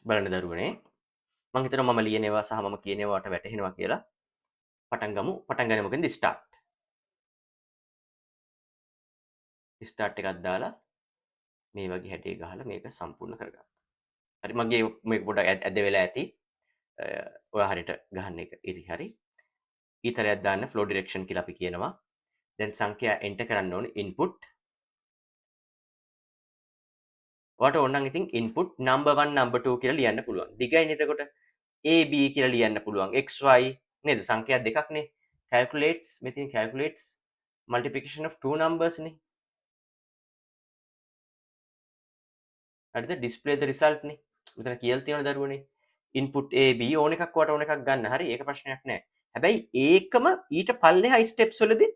බලන්න දරුවනේ. මම හිතනවා මම ලියන ඒවා සහ මම කියන ඒවාට වැටහෙනවා කියලා. පටන් ගමු. පටන් ගන්නේ මොකෙන්ද? start. start එකක් දාලා මේ වගේ හැඩේ ගහලා මේක සම්පූර්ණ කරගන්න. හරි මගේ මේක පොඩ්ඩක් ඇද වෙලා ඇති. ඔයා හරියට ගහන්න එක ඉරි හරි. ඊතරයක් දාන්න flow direction කියලා අපි කියනවා. දැන් සංඛ්‍යා enter කරන්න ඕනේ input. ඔයාට ඕන නම් ඉතින් input number 1 number 2 කියලා ලියන්න පුළුවන්. දිගයිනේ එතකොට a b කියලා ලියන්න පුළුවන්. xy නේද? සංඛ්‍යා දෙකක්නේ. calculates මෙතන calculates multiplication of two numbers නේ. හරිද? display the result නේ. මෙතන කියලා තියෙන දරුවනේ. input a b ඕන එකක් වට ඕන එකක් ගන්න. හරි ඒක ප්‍රශ්නයක් නෑ. හැබැයි ඒකම ඊට පල්ලෙහා ස්ටෙප්ස් වලදී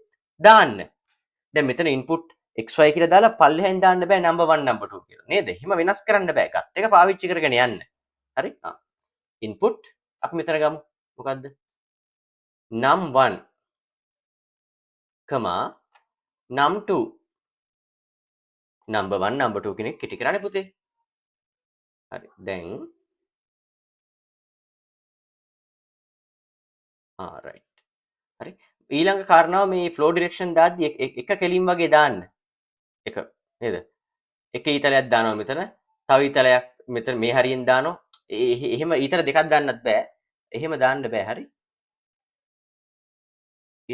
දාන්න. දැන් මෙතන input xy කියලා දාලා පල්ලෙහෙන් දාන්න බෑ number 1 number 2 කියලා. නේද? එහෙම වෙනස් කරන්න බෑ. ගත් එක පාවිච්චි කරගෙන යන්න. හරි? input අපි මෙතන ගමු. මොකද්ද? num1 num2 number 1 number 2 කෙනෙක් කෙටි කරන්නේ පුතේ. හරි. දැන් right. හරි. ඊළඟ කාරණාව මේ flow direction දාද්දි එක කෙලින් වගේ දාන්න. එක නේද? එක ඊතලයක් දානවා මෙතන. තව ඊතලයක් මෙතන මේ හරියෙන් දානවා. එහෙම ඊතල දෙකක් දාන්නත් බෑ. එහෙම දාන්න බෑ. හරි?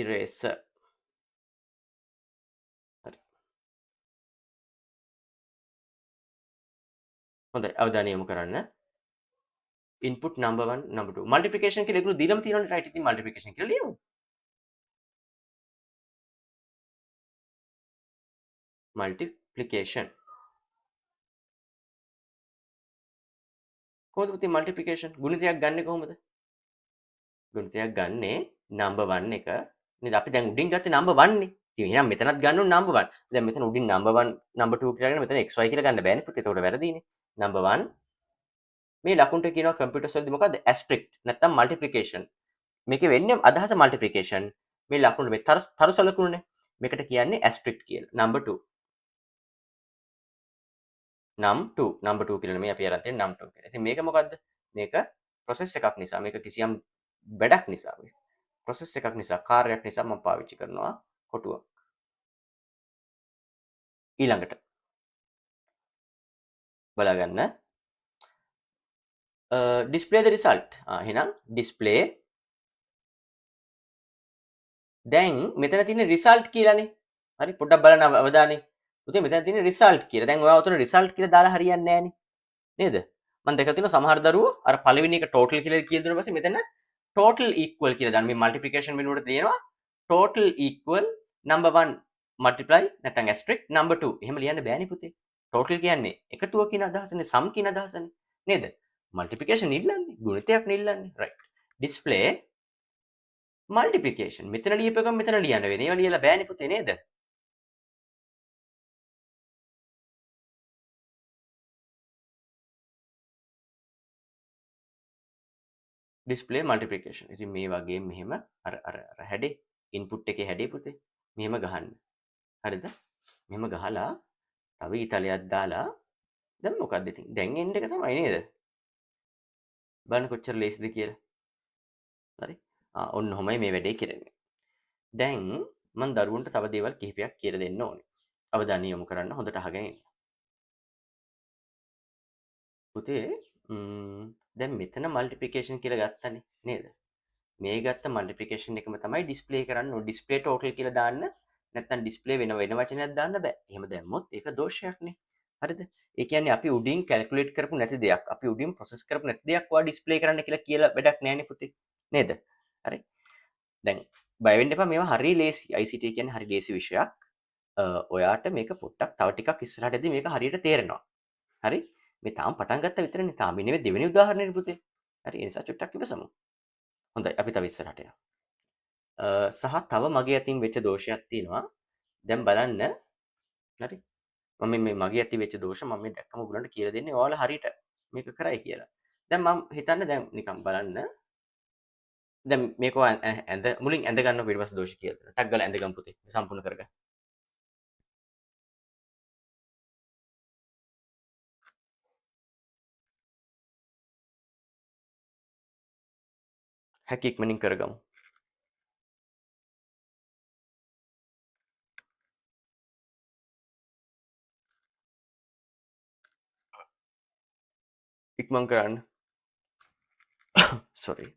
eraser. හරි. හොඳයි අවධානය යොමු කරන්න. input number 1 number 2 multiplication කියලා ඒගොල්ලෝ දීලාම තියෙනවනේ right ඉතින් multiplication කියලා ලියමු multiplication කොහොමද පුතේ multiplication ගුණිතයක් ගන්නෙ කොහොමද ගුණිතයක් ගන්නෙ number 1 එක නේද අපි දැන් උඩින් ගත්තේ number 1 නේ ඉතින් එහෙනම් මෙතනත් ගන්න ඕනේ number 1 දැන් මෙතන උඩින් number 1 number 2 කියලා ගන්න මෙතන xy කියලා ගන්න බෑනේ පුතේ ඒකට වැරදීනේ number 1 මේ ලකුණට කියනවා කම්පියුටර්ස් වලදී මොකද්ද asterisk නැත්නම් multiplication මේකේ වෙන්නේ අදහස multiplication මේ ලකුණ මේ තරු සලකුණනේ මේකට කියන්නේ asterisk කියලා number 2 num 2 කියලා මේ අපි අරන් තියෙන num 2 කියලා. ඉතින් මේක මොකද්ද? මේක process එකක් නිසා මේක කිසියම් වැඩක් නිසා process එකක් නිසා කාර්යයක් නිසා මම පාවිච්චි කරනවා කොටුවක්. ඊළඟට බලාගන්න display the result. එහෙනම් display දැන් මෙතන තියෙන result කියලානේ. හරි පොඩ්ඩක් බලන්න අවධානයෙන්. පුතේ මෙතන තියෙන result කියලා. දැන් ඔයා උතන result කියලා දාලා හරියන්නේ නැහනේ. නේද? මම දැකලා තියෙනවා සමහර දරුවෝ අර පළවෙනි එක total කියලා කියලා දුන්නා පස්සේ මෙතන total equal කියලා දාන්න මේ multiplication වෙනුවට තියෙනවා total equal number 1 multiply නැත්නම් asterisk number 2 එහෙම ලියන්න බෑනේ පුතේ. total කියන්නේ එකතුව කියන අදහසනේ sum කියන අදහසනේ. නේද? multiplication ඉල්ලන්නේ ගුණිතයක් නෙල්ලන්නේ. right. display multiplication මෙතන ලියපෙකම මෙතන ලියන්න වෙන්නේ. ඒවා ලියලා බෑනේ පුතේ නේද? display multiplication. ඉතින් මේ වගේ මෙහෙම අර හැඩේ input එකේ හැඩේ පුතේ මෙහෙම ගහන්න. හරිද? මෙහෙම ගහලා තව ඊතලයක් දාලා දැන් මොකක්ද ඉතින්? දැන් end එක තමයි නේද? බලන්න කොච්චර ලේසිද කියලා. හරි? ඔන්න ඔහොමයි මේ වැඩේ කරන්නේ. දැන් මම දරුවන්ට තව දේවල් කිහිපයක් කියලා දෙන්න ඕනේ. අවධානය යොමු කරන්න හොඳට අහගෙන ඉන්න. පුතේ දැන් මෙතන multiplication කියලා ගත්තනේ නේද? මේ ගත්ත multiplication එකම තමයි display කරන්න ඕනේ. display total කියලා දාන්න නැත්නම් display වෙන වචනයක් දාන්න බෑ. එහෙම දැම්මොත් ඒක දෝෂයක්නේ. හරිද? ඒ කියන්නේ අපි උඩින් calculate කරපු නැති දෙයක්, අපි උඩින් process කරපු නැති දෙයක් ඔයා display කරන්න කියලා වැඩක් නෑනේ පුතේ. නේද? හරි. දැන් බය වෙන්න එපා මේවා හරිය ලේසි. ICT කියන්නේ හරිය ලේසි විෂයක්. ඔයාට මේක පොඩ්ඩක් තව ටිකක් ඉස්සරහටදී මේක හරියට තේරෙනවා. හරි? මේ තාම පටන් ගත්ත විතරනේ. තාම නෙවෙයි දෙවෙනි උදාහරණේ පුතේ. හරි? ඒ නිසා චුට්ටක් ඉවසමු. හොඳයි අපි තව ඉස්සරහට යමු. සහ තව මගේ අතින් වෙච්ච දෝෂයක් තියෙනවා. දැන් බලන්න. හරි? මම මේ මගේ අතින් වෙච්ච දෝෂ මම මේ දැක්කම ඔයගලන්ට කියලා දෙන්නේ ඔයාලා හරියට මේක කරයි කියලා. දැන් මම හිතන්නේ දැන් නිකන් බලන්න. දැන් මේක ඇඳ මුලින් ඇඳ ගන්න ඊට පස්සේ දෝෂ කියලා දෙනවා. ටක් ගාලා ඇඳගමු පුතේ. සම්පූර්ණ කරගන්න. හැකි ඉක්මනින් කරගමු. ඉක්මන් කරන්න. sorry.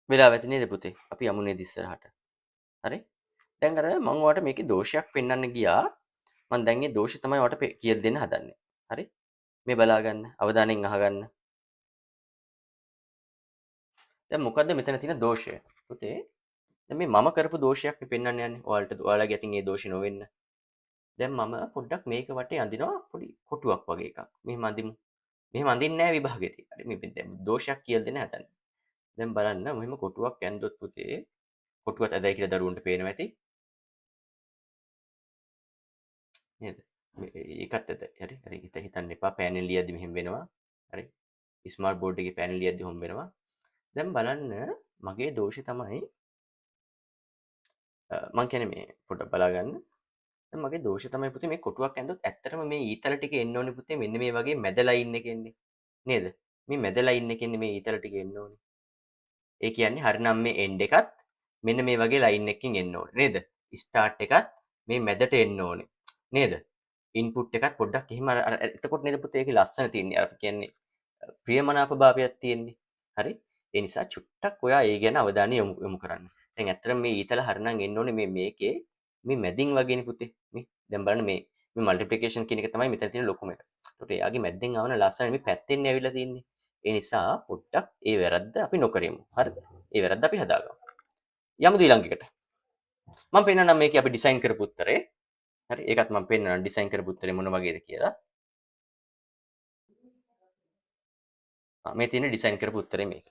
වෙලාව ඇති නේද පුතේ? අපි යමු නේද ඉස්සරහට. හරි? දැන් අර මම ඔයාලට මේකේ දෝෂයක් පෙන්වන්න ගියා. මම දැන් මේ දෝෂේ තමයි ඔයාලට කියලා දෙන්න හදන්නේ. හරි? මේ බලා ගන්න. අවධානයෙන් අහගන්න. දැන් මොකද්ද මෙතන තියෙන දෝෂය? පුතේ දැන් මේ මම කරපු දෝෂයක් මේ පෙන්වන්න යන්නේ. ඔයාලගේ අතින් ඒ දෝෂේ නොවෙන්න. දැන් මම පොඩ්ඩක් මේක වටේ අඳිනවා පොඩි කොටුවක් වගේ එකක්. මෙහෙම අඳිමු. මෙහෙම අඳින්නේ නැහැ විභාගෙදී. හරි මේ දැන් දෝෂයක් කියලා දෙන්න හදන්නේ. දැන් බලන්න මෙහෙම කොටුවක් ඇන්දොත් පුතේ කොටුවත් ඇදයි කියලා දරුවන්ට පේනවා ඇති. නේද? ඒකත් ඇද. හරි. හරි හිතන්න එපා. පෑනල් ලියද්දි මෙහෙම වෙනවා. හරි. ස්මාර්ට් බෝඩ් එකේ පෑනල් ලියද්දි හොම් වෙනවා. දැන් බලන්න මගේ දෝෂේ තමයි මං කියන්නේ මේ පොඩ්ඩක් බලා ගන්න. දැන් මගේ දෝෂේ තමයි පුතේ මේ කොටුවක් ඇඳොත් ඇත්තටම මේ ඊතල ටික එන්න ඕනේ පුතේ මෙන්න මේ වගේ මැද ලයින් එකේ එන්නේ. නේද? මේ මැද ලයින් එකේ එන්නේ මේ ඊතල ටික එන්න ඕනේ. ඒ කියන්නේ හරිනම් මේ එන්ඩ් එකත් මෙන්න මේ වගේ ලයින් එකකින් එන්න ඕනේ. නේද? ස්ටාර්ට් එකත් මේ මැදට එන්න ඕනේ. නේද? ඉන්පුට් එකත් පොඩ්ඩක් එහෙම අර එතකොට නේද පුතේ ඒකේ ලස්සන තියෙන්නේ. අර කියන්නේ ප්‍රියමනාපභාවයක් තියෙන්නේ. හරි? ඒ නිසා චුට්ටක් ඔයා ඒ ගැන අවධානය යොමු කරන්න. දැන් ඇත්තටම මේ ඊතල හරිනම් එන්න ඕනේ මේකේ මේ මැදින් වගේනේ පුතේ. මේ දැන් බලන්න මේ මල්ටිප්ලිකේෂන් කියන එක තමයි මෙතන තියෙන ලොකුම එක. ඒකට එයාගේ මැද්දෙන් ආවන ලස්සන මේ පැත්තෙන් ඇවිල්ලා තින්නේ. ඒ නිසා පොඩ්ඩක් ඒ වැරද්ද අපි නොකරමු. හරිද? ඒ වැරද්ද අපි හදාගමු. යමුද ඊළඟ එකට. මම පෙන්නන්නම් මේකේ අපි ඩිසයින් කරපු උත්තරේ. හරි ඒකත් මම පෙන්නන්නම් ඩිසයින් කරපු උත්තරේ මොන වගේද කියලා. මේ තියෙන ඩිසයින් කරපු උත්තරේ මේක.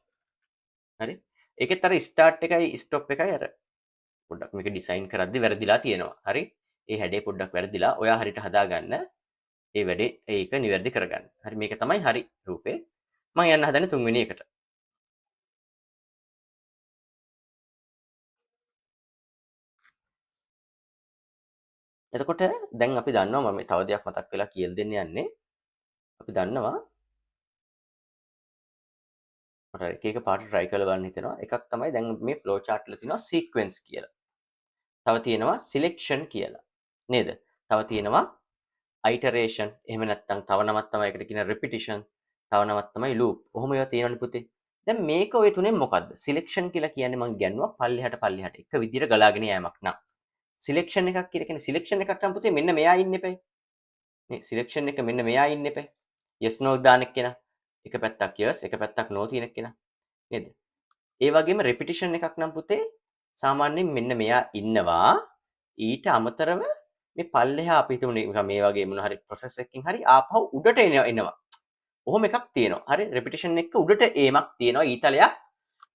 හරි? ඒකෙත් අර ස්ටාර්ට් එකයි ස්ටොප් එකයි අර පොඩ්ඩක් මේක ඩිසයින් කරද්දි වැරදිලා තියෙනවා. හරි? ඒ හැඩේ පොඩ්ඩක් වැරදිලා. ඔයා හරියට හදාගන්න. ඒ වැඩේ ඒක නිවැරදි කරගන්න. හරි මේක තමයි හරි රූපේ. මම යන්න හදන්නේ තුන්වෙනි එකට. එතකොට දැන් අපි දන්නවා මම තව දෙයක් මතක් වෙලා කියලා දෙන්න යන්නේ. අපි දන්නවා මට එක එක පාට try කරලා බලන්න හිතෙනවා. එකක් තමයි දැන් මේ flow chart වල තියෙනවා sequence කියලා. තව තියෙනවා selection කියලා. නේද? තව තියෙනවා iteration. එහෙම නැත්නම් තව නමක් තමයි ඒකට කියන repetition. තව නමක් තමයි loop. ඔහොම ඒවා තියෙනවනේ පුතේ. දැන් මේක ඔය තුනෙන් මොකද්ද? selection කියලා කියන්නේ මම ගැන්නුවා පල්ලෙහාට එක විදිහට ගලාගෙන යෑමක් නා. selection එකක් කියලා කියන්නේ selection එකක් නම් පුතේ මෙන්න මෙයා ඉන්න එපයි. මේ selection එක මෙන්න මෙයා ඉන්න එපයි. yes no දාන එක්කෙනා. එක පැත්තක් yes එක පැත්තක් no තියෙන එක්කෙනා. නේද? ඒ වගේම repetition එකක් නම් පුතේ සාමාන්‍යයෙන් මෙන්න මෙයා ඉන්නවා. ඊට අමතරව මේ පල්ලෙහා අපි හිතමු මේ වගේ මොන හරි process එකකින් හරි ආපහු උඩට එනවා. ඔහොම එකක් තියෙනවා. හරි repetition එක උඩට ඒමක් තියෙනවා. ඊතලයක්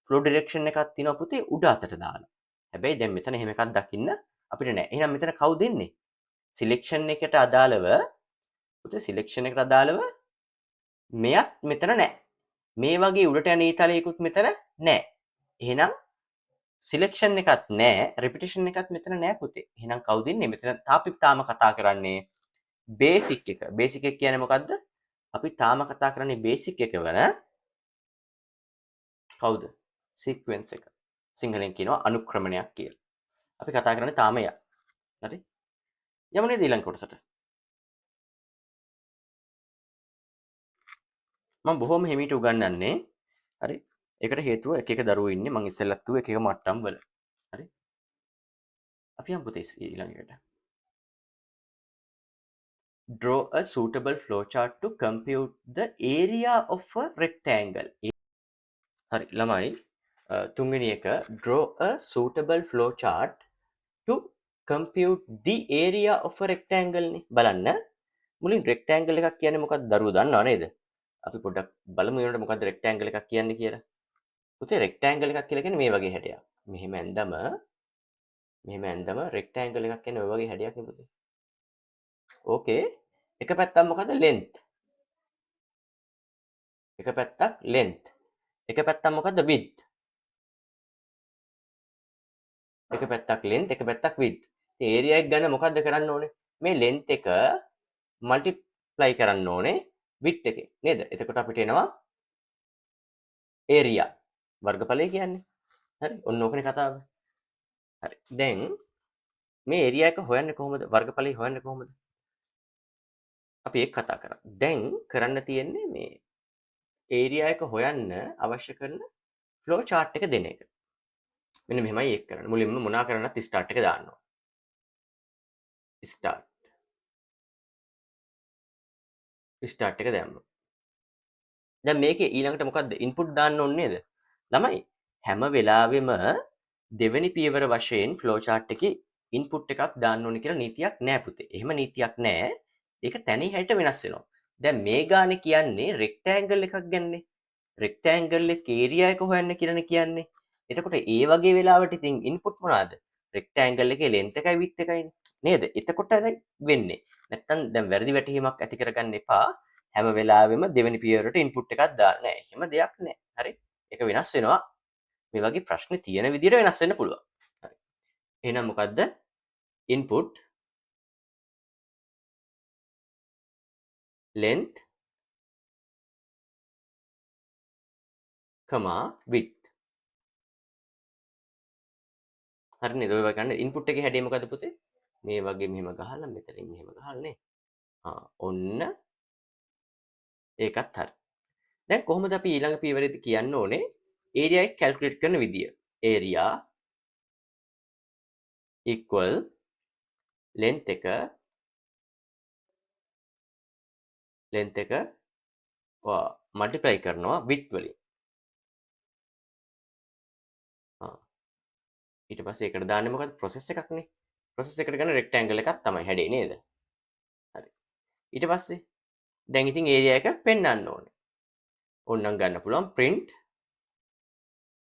flow direction එකක් තියෙනවා පුතේ උඩ අතට දාලා. හැබැයි දැන් මෙතන එහෙම එකක් දකින්න අපිට නෑ. එහෙනම් මෙතන කවුද ඉන්නේ? selection එකට අදාළව පුතේ selection එකට අදාළව මෙයත් මෙතන නෑ. මේ වගේ උඩට යන ඊතලයකුත් මෙතන නෑ. එහෙනම් selection එකත් නෑ repetition එකත් මෙතන නෑ පුතේ. එහෙනම් කවුද ඉන්නේ? මෙතන අපි තාම කතා කරන්නේ basic එක. basic එක කියන්නේ මොකද්ද? අපි තාම කතා කරන්නේ basic එක වල කවුද? sequence එක. සිංහලෙන් කියනවා අනුක්‍රමණයක් කියලා. අපි කතා කරන්නේ තාම එයා. හරි? යමු නේද ඊළඟ කොටසට. මම බොහොම හිමීට උගන්වන්නේ. හරි? ඒකට හේතුව එක එක දරුවෝ ඉන්නේ මම ඉස්සෙල්ලත් කිව්වා එක එක මට්ටම් වල. හරි? අපි යමු පුතේ ඊළඟට. Draw a suitable flowchart to compute the area of a rectangle. හරි ළමයි තුන්වෙනි එක draw a suitable flowchart to compute the area of a rectangle නේ. බලන්න මුලින් rectangle එකක් කියන්නේ මොකක්ද දරුවෝ දන්නව නේද? අපි පොඩ්ඩක් බලමු ඊළඟට මොකක්ද rectangle එකක් කියන්නේ කියලා. පුතේ rectangle එකක් කියලා කියන්නේ මේ වගේ හැඩයක්. මෙහෙම ඇඳම rectangle එකක් කියන්නේ ඔය වගේ හැඩයක් නේ පුතේ. ඕකේ. එක පැත්තක් මොකද්ද length. එක පැත්තක් length. එක පැත්තක් මොකද්ද width. එක පැත්තක් length එක පැත්තක් width. ඉතින් area එක ගන්න මොකද්ද කරන්න ඕනේ? මේ length එක multiply කරන්න ඕනේ width එකේ නේද? එතකොට අපිට එනවා area වර්ගඵලය කියන්නේ. හරි? ඔන්න ඕකනේ කතාව. හරි. දැන් මේ area එක හොයන්නේ කොහොමද? වර්ගඵලය හොයන්නේ කොහොමද? අපි ඒක කතා කරා. දැන් කරන්න තියෙන්නේ මේ area එක හොයන්න අවශ්‍ය කරන flow chart එක දෙන එක. මෙන්න මෙහෙමයි ඒක කරන්න. මුලින්ම මොනා කරන්නත් ස්ටාර්ට් එක දාන්න ඕන. ස්ටාර්ට් එක දැම්මා. දැන් මේකේ ඊළඟට මොකද්ද? ඉන්පුට් දාන්න ඕනේ නේද? ළමයි හැම වෙලාවෙම දෙවෙනි පියවර වශයෙන් ෆ්ලෝ chart එකේ ඉන්පුට් එකක් දාන්න ඕනේ කියලා නීතියක් නෑ පුතේ. එහෙම නීතියක් නෑ. ඒක තැනින් හැට වෙනස් වෙනවා. දැන් මේ ගානේ කියන්නේ රෙක්ටැන්ගල් එකක් ගැනනේ. රෙක්ටැන්ගල් එකේ ඒරියා එක හොයන්න කියලානේ කියන්නේ. එතකොට ඒ වගේ වෙලාවට ඉතින් ඉන්පුට් මොනවාද? රෙක්ටැන්ගල් එකේ ලෙන්ත් එකයි විඩ්ත් එකයිනේ. නේද? එතකොට වෙන්නේ. නැත්තම් දැන් වැරදි වැටහීමක් ඇති කරගන්න එපා. හැම වෙලාවෙම දෙවෙනි පියවරට ඉන්පුට් එකක් දාන්න නෑ. එහෙම දෙයක් නෑ. හරි? ඒක වෙනස් වෙනවා. මේ වගේ ප්‍රශ්න තියෙන විදිහට වෙනස් වෙන්න පුළුවන්. හරි. එහෙනම් මොකද්ද? input length, width. හරිනේ. ඔය වගේ ගන්න input එකේ හැඩය මොකද්ද පුතේ? මේ වගේ මෙහෙම ගහලා මෙතනින් මෙහෙම ගහලා නේ. ඔන්න ඒකත් හරි. දැන් කොහොමද අපි ඊළඟ පියවරේදී කියන්න ඕනේ ඒරියා එක කැල්කියුලේට් කරන විදිය. ඒරියා equal length එක මල්ටිප්ලයි කරනවා width වලින්. ඊට පස්සේ ඒකට දාන්නේ මොකද්ද? process එකක්නේ. process එකට ගන්න rectangle එකක් තමයි හැඩේ නේද? හරි. ඊට පස්සේ දැන් ඉතින් ඒරියා එක පෙන්වන්න ඕනේ. ඕනනම් ගන්න පුළුවන් print.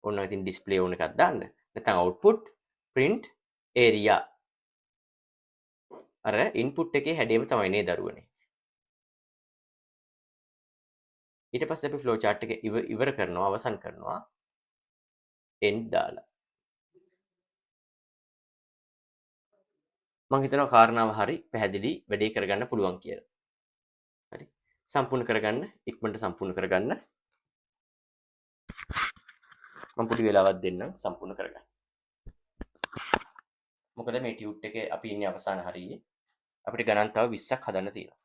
ඕනනම් ඉතින් display ඕන එකක් දාන්න. නැත්නම් output print area. අර input එකේ හැඩයම තමයි නේද දරුවනේ. ඊට පස්සේ අපි flow chart එක ඉවර කරනවා අවසන් කරනවා end දාලා. මම හිතනවා කාරණාව හරි පැහැදිලි වැඩේ කරගන්න පුළුවන් කියලා. හරි. සම්පූර්ණ කරගන්න ඉක්මනට සම්පූර්ණ කරගන්න. මම පොඩි වෙලාවක් දෙන්නම් සම්පූර්ණ කරගන්න. මොකද මේ ටියුට් එකේ අපි ඉන්නේ අවසාන හරියේ. අපිට ගණන් තව 20ක් හදන්න තියෙනවා.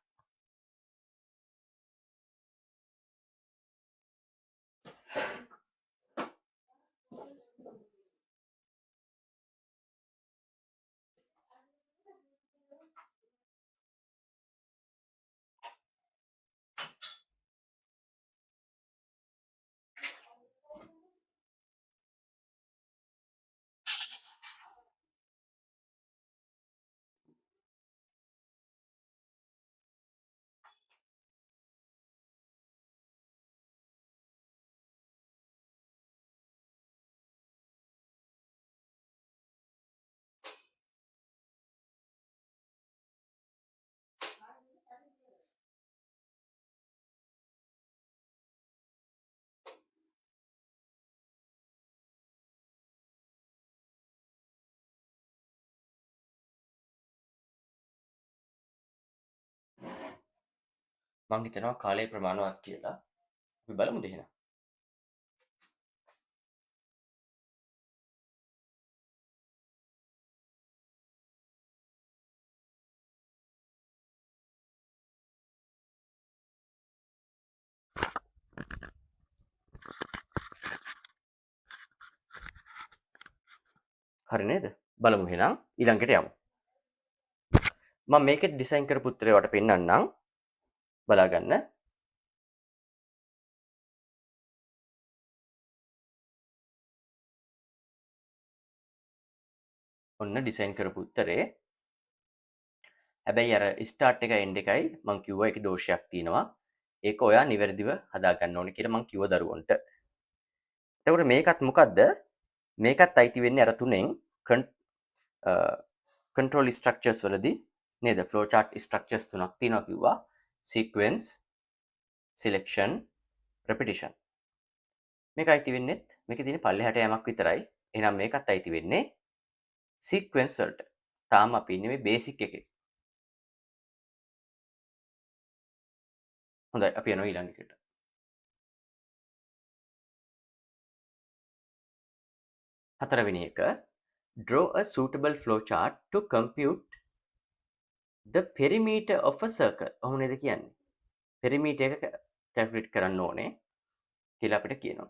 මම හිතනවා කාලය ප්‍රමාණවත් කියලා. අපි බලමුද එහෙනම්? හරි නේද? බලමු එහෙනම් ඊළඟට යමු. මම මේකෙත් ඩිසයින් කරපු උත්තරේ වට පෙන්නන්නම්. බලා ගන්න. ඔන්න ඩිසයින් කරපු උත්තරේ. හැබැයි අර ස්ටාර්ට් එකයි එන්ඩ් එකයි මං කිව්වා ඒකේ දෝෂයක් තියෙනවා. ඒක ඔයා නිවැරදිව හදා ගන්න ඕනේ කියලා මං කිව්ව දරුවන්ට. එතකොට මේකත් මොකද්ද? මේකත් අයිති වෙන්නේ අර තුනෙන් control structures වලදී නේද? flow chart structures තුනක් තියෙනවා කිව්වා. sequence, selection, repetition. මේක අයිති වෙන්නේ මේකේ තියෙන පල්ලෙහාට යamak විතරයි. එහෙනම් මේකත් අයිති වෙන්නේ sequence වලට. තාම අපි ඉන්නේ මේ basic එකේ. හොඳයි අපි යනවා ඊළඟ එකට. හතරවෙනි එක draw a suitable flow chart to compute the perimeter of a circle. ඔහොම නේද කියන්නේ? perimeter එක calculate කරන්න ඕනේ කියලා අපිට කියනවා.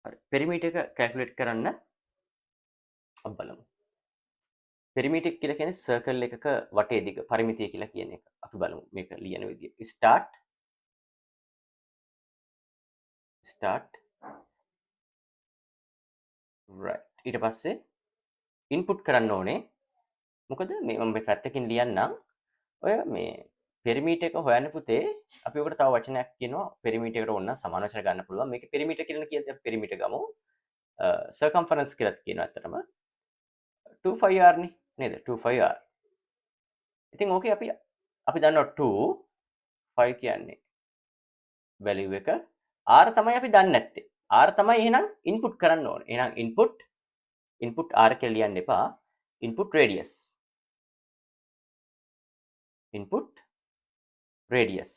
හරි. පෙරිමීටර් එක කැල්කියුලේට් කරන්න අපි බලමු. පෙරිමීටර් කියලා කියන්නේ සර්කල් එකක වටේ දිග පරිමිතිය කියලා කියන එක. අපි බලමු මේක ලියන විදිය. start right. ඊට පස්සේ ඉන්පුට් කරන්න ඕනේ. මොකද මේ මම මේ පැත්තකින් ලියන්නම්. ඔය මේ පෙරිමීටර් එක හොයන්න පුතේ අපි ඔකට තව වචනයක් කියනවා පෙරිමීටර් එකට ඕන සමාන වචන ගන්න පුළුවන්. මේක පෙරිමීටර් කියන කීයද අපි පෙරිමීටර් ගමු. සර්කම්ෆරන්ස් කියලාත් කියනවා ඇත්තටම. 25r නේ නේද? 25r. ඉතින් ඕකේ අපි දන්නවා 2 5 කියන්නේ වැලියු එක r තමයි අපි දන්නේ නැත්තේ. r තමයි එහෙනම් ඉන්පුට් කරන්න ඕනේ. එහෙනම් ඉන්පුට් r කියලා ලියන්න එපා. Input radius. Input radius.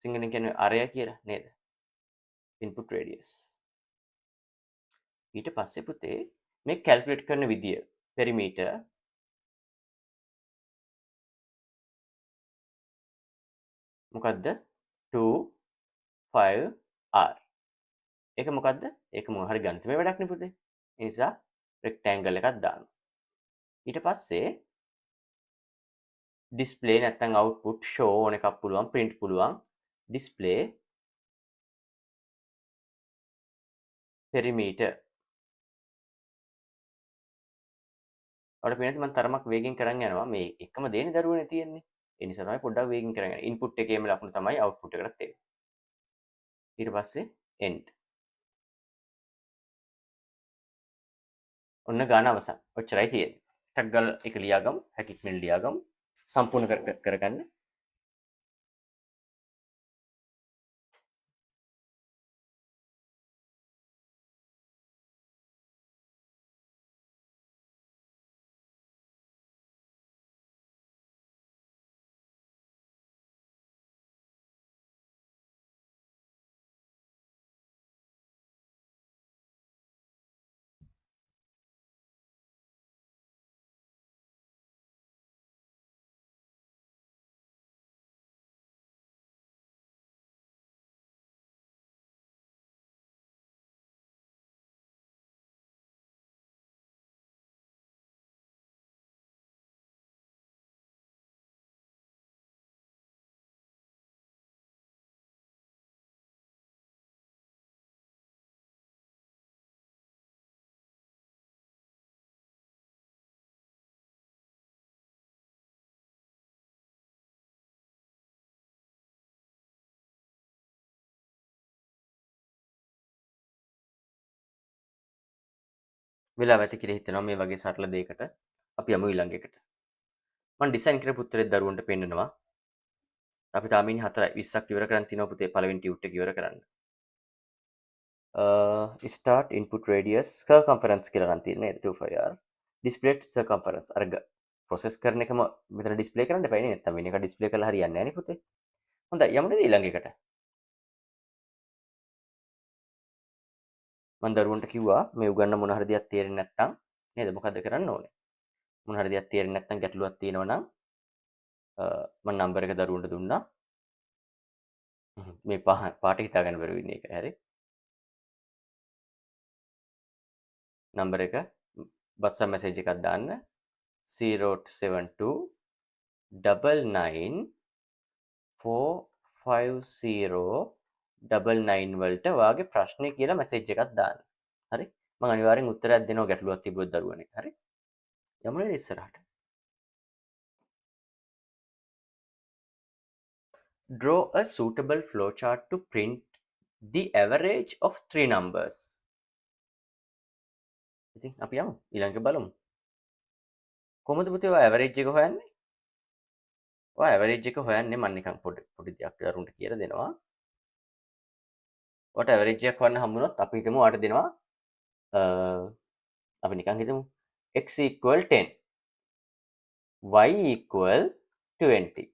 සිංහලෙන් කියන්නේ අරය කියලා නේද? Input radius. ඊට පස්සේ පුතේ මේ කැල්කියුලේට් කරන විදිය පෙරිමීටර් මොකද්ද 2 5r ඒක මොකද්ද? ඒක මොන හරි ගණිතමය වැඩක් නේ පුතේ. ඒ නිසා රෙක්ටැන්ගල් එකක් දානවා. ඊට පස්සේ ඩිස්ප්ලේ නැත්නම් අවුට්පුට් ෂෝ ඕන එකක් පුළුවන් print පුළුවන් ඩිස්ප්ලේ පෙරිමීටර්. ඔයාලට පේනද මම තරමක් වේගෙන් කරන් යනවා මේ එකම දේනේ දරුවනේ තියෙන්නේ. ඒ නිසා තමයි පොඩ්ඩක් වේගෙන් කරන් යන්නේ. ඉන්පුට් එකේම ලකුණු තමයි අවුට්පුට් එකකට එන්නේ. ඊට පස්සේ end. ඔන්න ගාන අවසන්. ඔච්චරයි තියෙන්නේ. ටක් ගාලා එක ලියාගමු. හැකිට්මෙන් ලියාගමු. සම්පූර්ණ කරගන්න. වෙලාව ඇති කියලා හිතනවා මේ වගේ සරල දෙයකට. අපි යමු ඊළඟ එකට. මම ඩිසයින් කරපු උත්තරේ දරුවන්ට පෙන්නනවා. අපි තාම ඉන්නේ 4යි 20ක් ඉවර කරන් තිනවා පුතේ පළවෙනි ටියුට් එක ඉවර කරන්න. start input radius circumference කියලා නම් තියෙන්නේ 25r display circumference අර process කරන එකම මෙතන display කරන්න එපා නේ නැත්නම් වෙන එක display කරලා හරියන්නේ නැහැ නේ පුතේ. හොඳයි යමු නේද ඊළඟ එකට. මම දරුවන්ට කිව්වා මේ උගන්න මොන හරි දෙයක් තේරෙන්නේ නැත්නම් නේද මොකද්ද කරන්න ඕනේ? මොන හරි දෙයක් තේරෙන්නේ නැත්නම් ගැටලුවක් තියෙනවා නම් මම නම්බර් එක දරුවන්ට දුන්නා. මේ පාට හිතා ගන්න බැරුව ඉන්නේ ඒක හරි. නම්බර එක WhatsApp message එකක් දාන්න 072 99 45099 වලට ඔයාගේ ප්‍රශ්නේ කියලා මැසේජ් එකක් දාන්න. හරි? මම අනිවාර්යෙන් උත්තරයක් දෙනවා ගැටලුවක් තිබුණොත් දරුවනේ. හරි? යමු නේද ඉස්සරහට. Draw a suitable flowchart to print the average of three numbers. ඉතින් අපි යමු ඊළඟට බලමු. කොහොමද පුතේ ඔය ඇවරේජ් එක හොයන්නේ? ඔය ඇවරේජ් එක හොයන්නේ මම නිකන් පොඩි දෙයක් දරුවන්ට කියලා දෙනවා. ඔයාට ඇවරේජ් එකක් හොයන්න හම්බුනොත් අපි හිතමු ඔයාට දෙනවා අපි නිකන් හිතමු x equal 10 y equal 20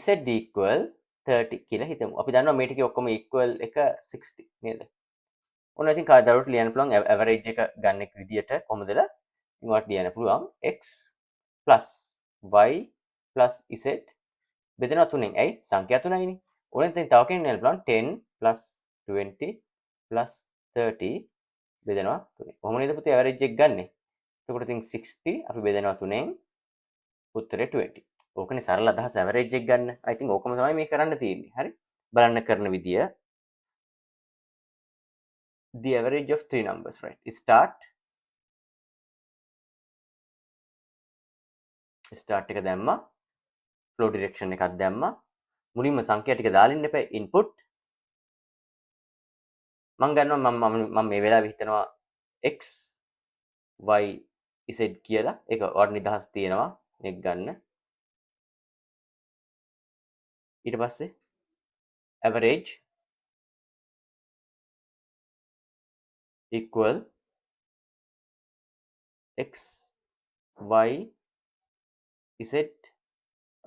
z equal 30 කියලා හිතමු. අපි දන්නවා මේ ටිකේ ඔක්කොම equal එක 60 නේද? ඔන්න ඉතින් කාදරුවට ලියන්න පුළුවන් ඇවරේජ් එක ගන්න එක විදියට කොහොමද? ඉතින් ඔයාලට ලියන්න පුළුවන් x plus y plus z බෙදෙනවා 3න්. ඇයි? සංඛ්‍යා 3යිනේ. ඕනෙන් තව කෙනෙක් නෙන්න පුළුවන් 10 20 30 බෙදෙනවා 3න්. කොහොම නේද පුතේ ඇවරේජ් එක ගන්නෙ? එතකොට ඉතින් 60 අපි බෙදෙනවා 3න් උත්තරේ 20. ඕකනේ සරල අදහස ඇවරේජ් එක ගන්න. I think ඕකම තමයි මේ කරන්න තියෙන්නේ. හරි? බලන්න කරන විදිය. The average of three numbers, right? start එක දැම්මා. flow direction එකක් දැම්මා. මුලින්ම සංඛ්‍යා ටික දාලා ඉන්න එපා. input මම ගන්නවා මම මේ වෙලාවේ හිතනවා x y z කියලා. ඒක ඔයාලට නිදහස් තියෙනවා. මේක ගන්න. ඊට පස්සේ average equal x y z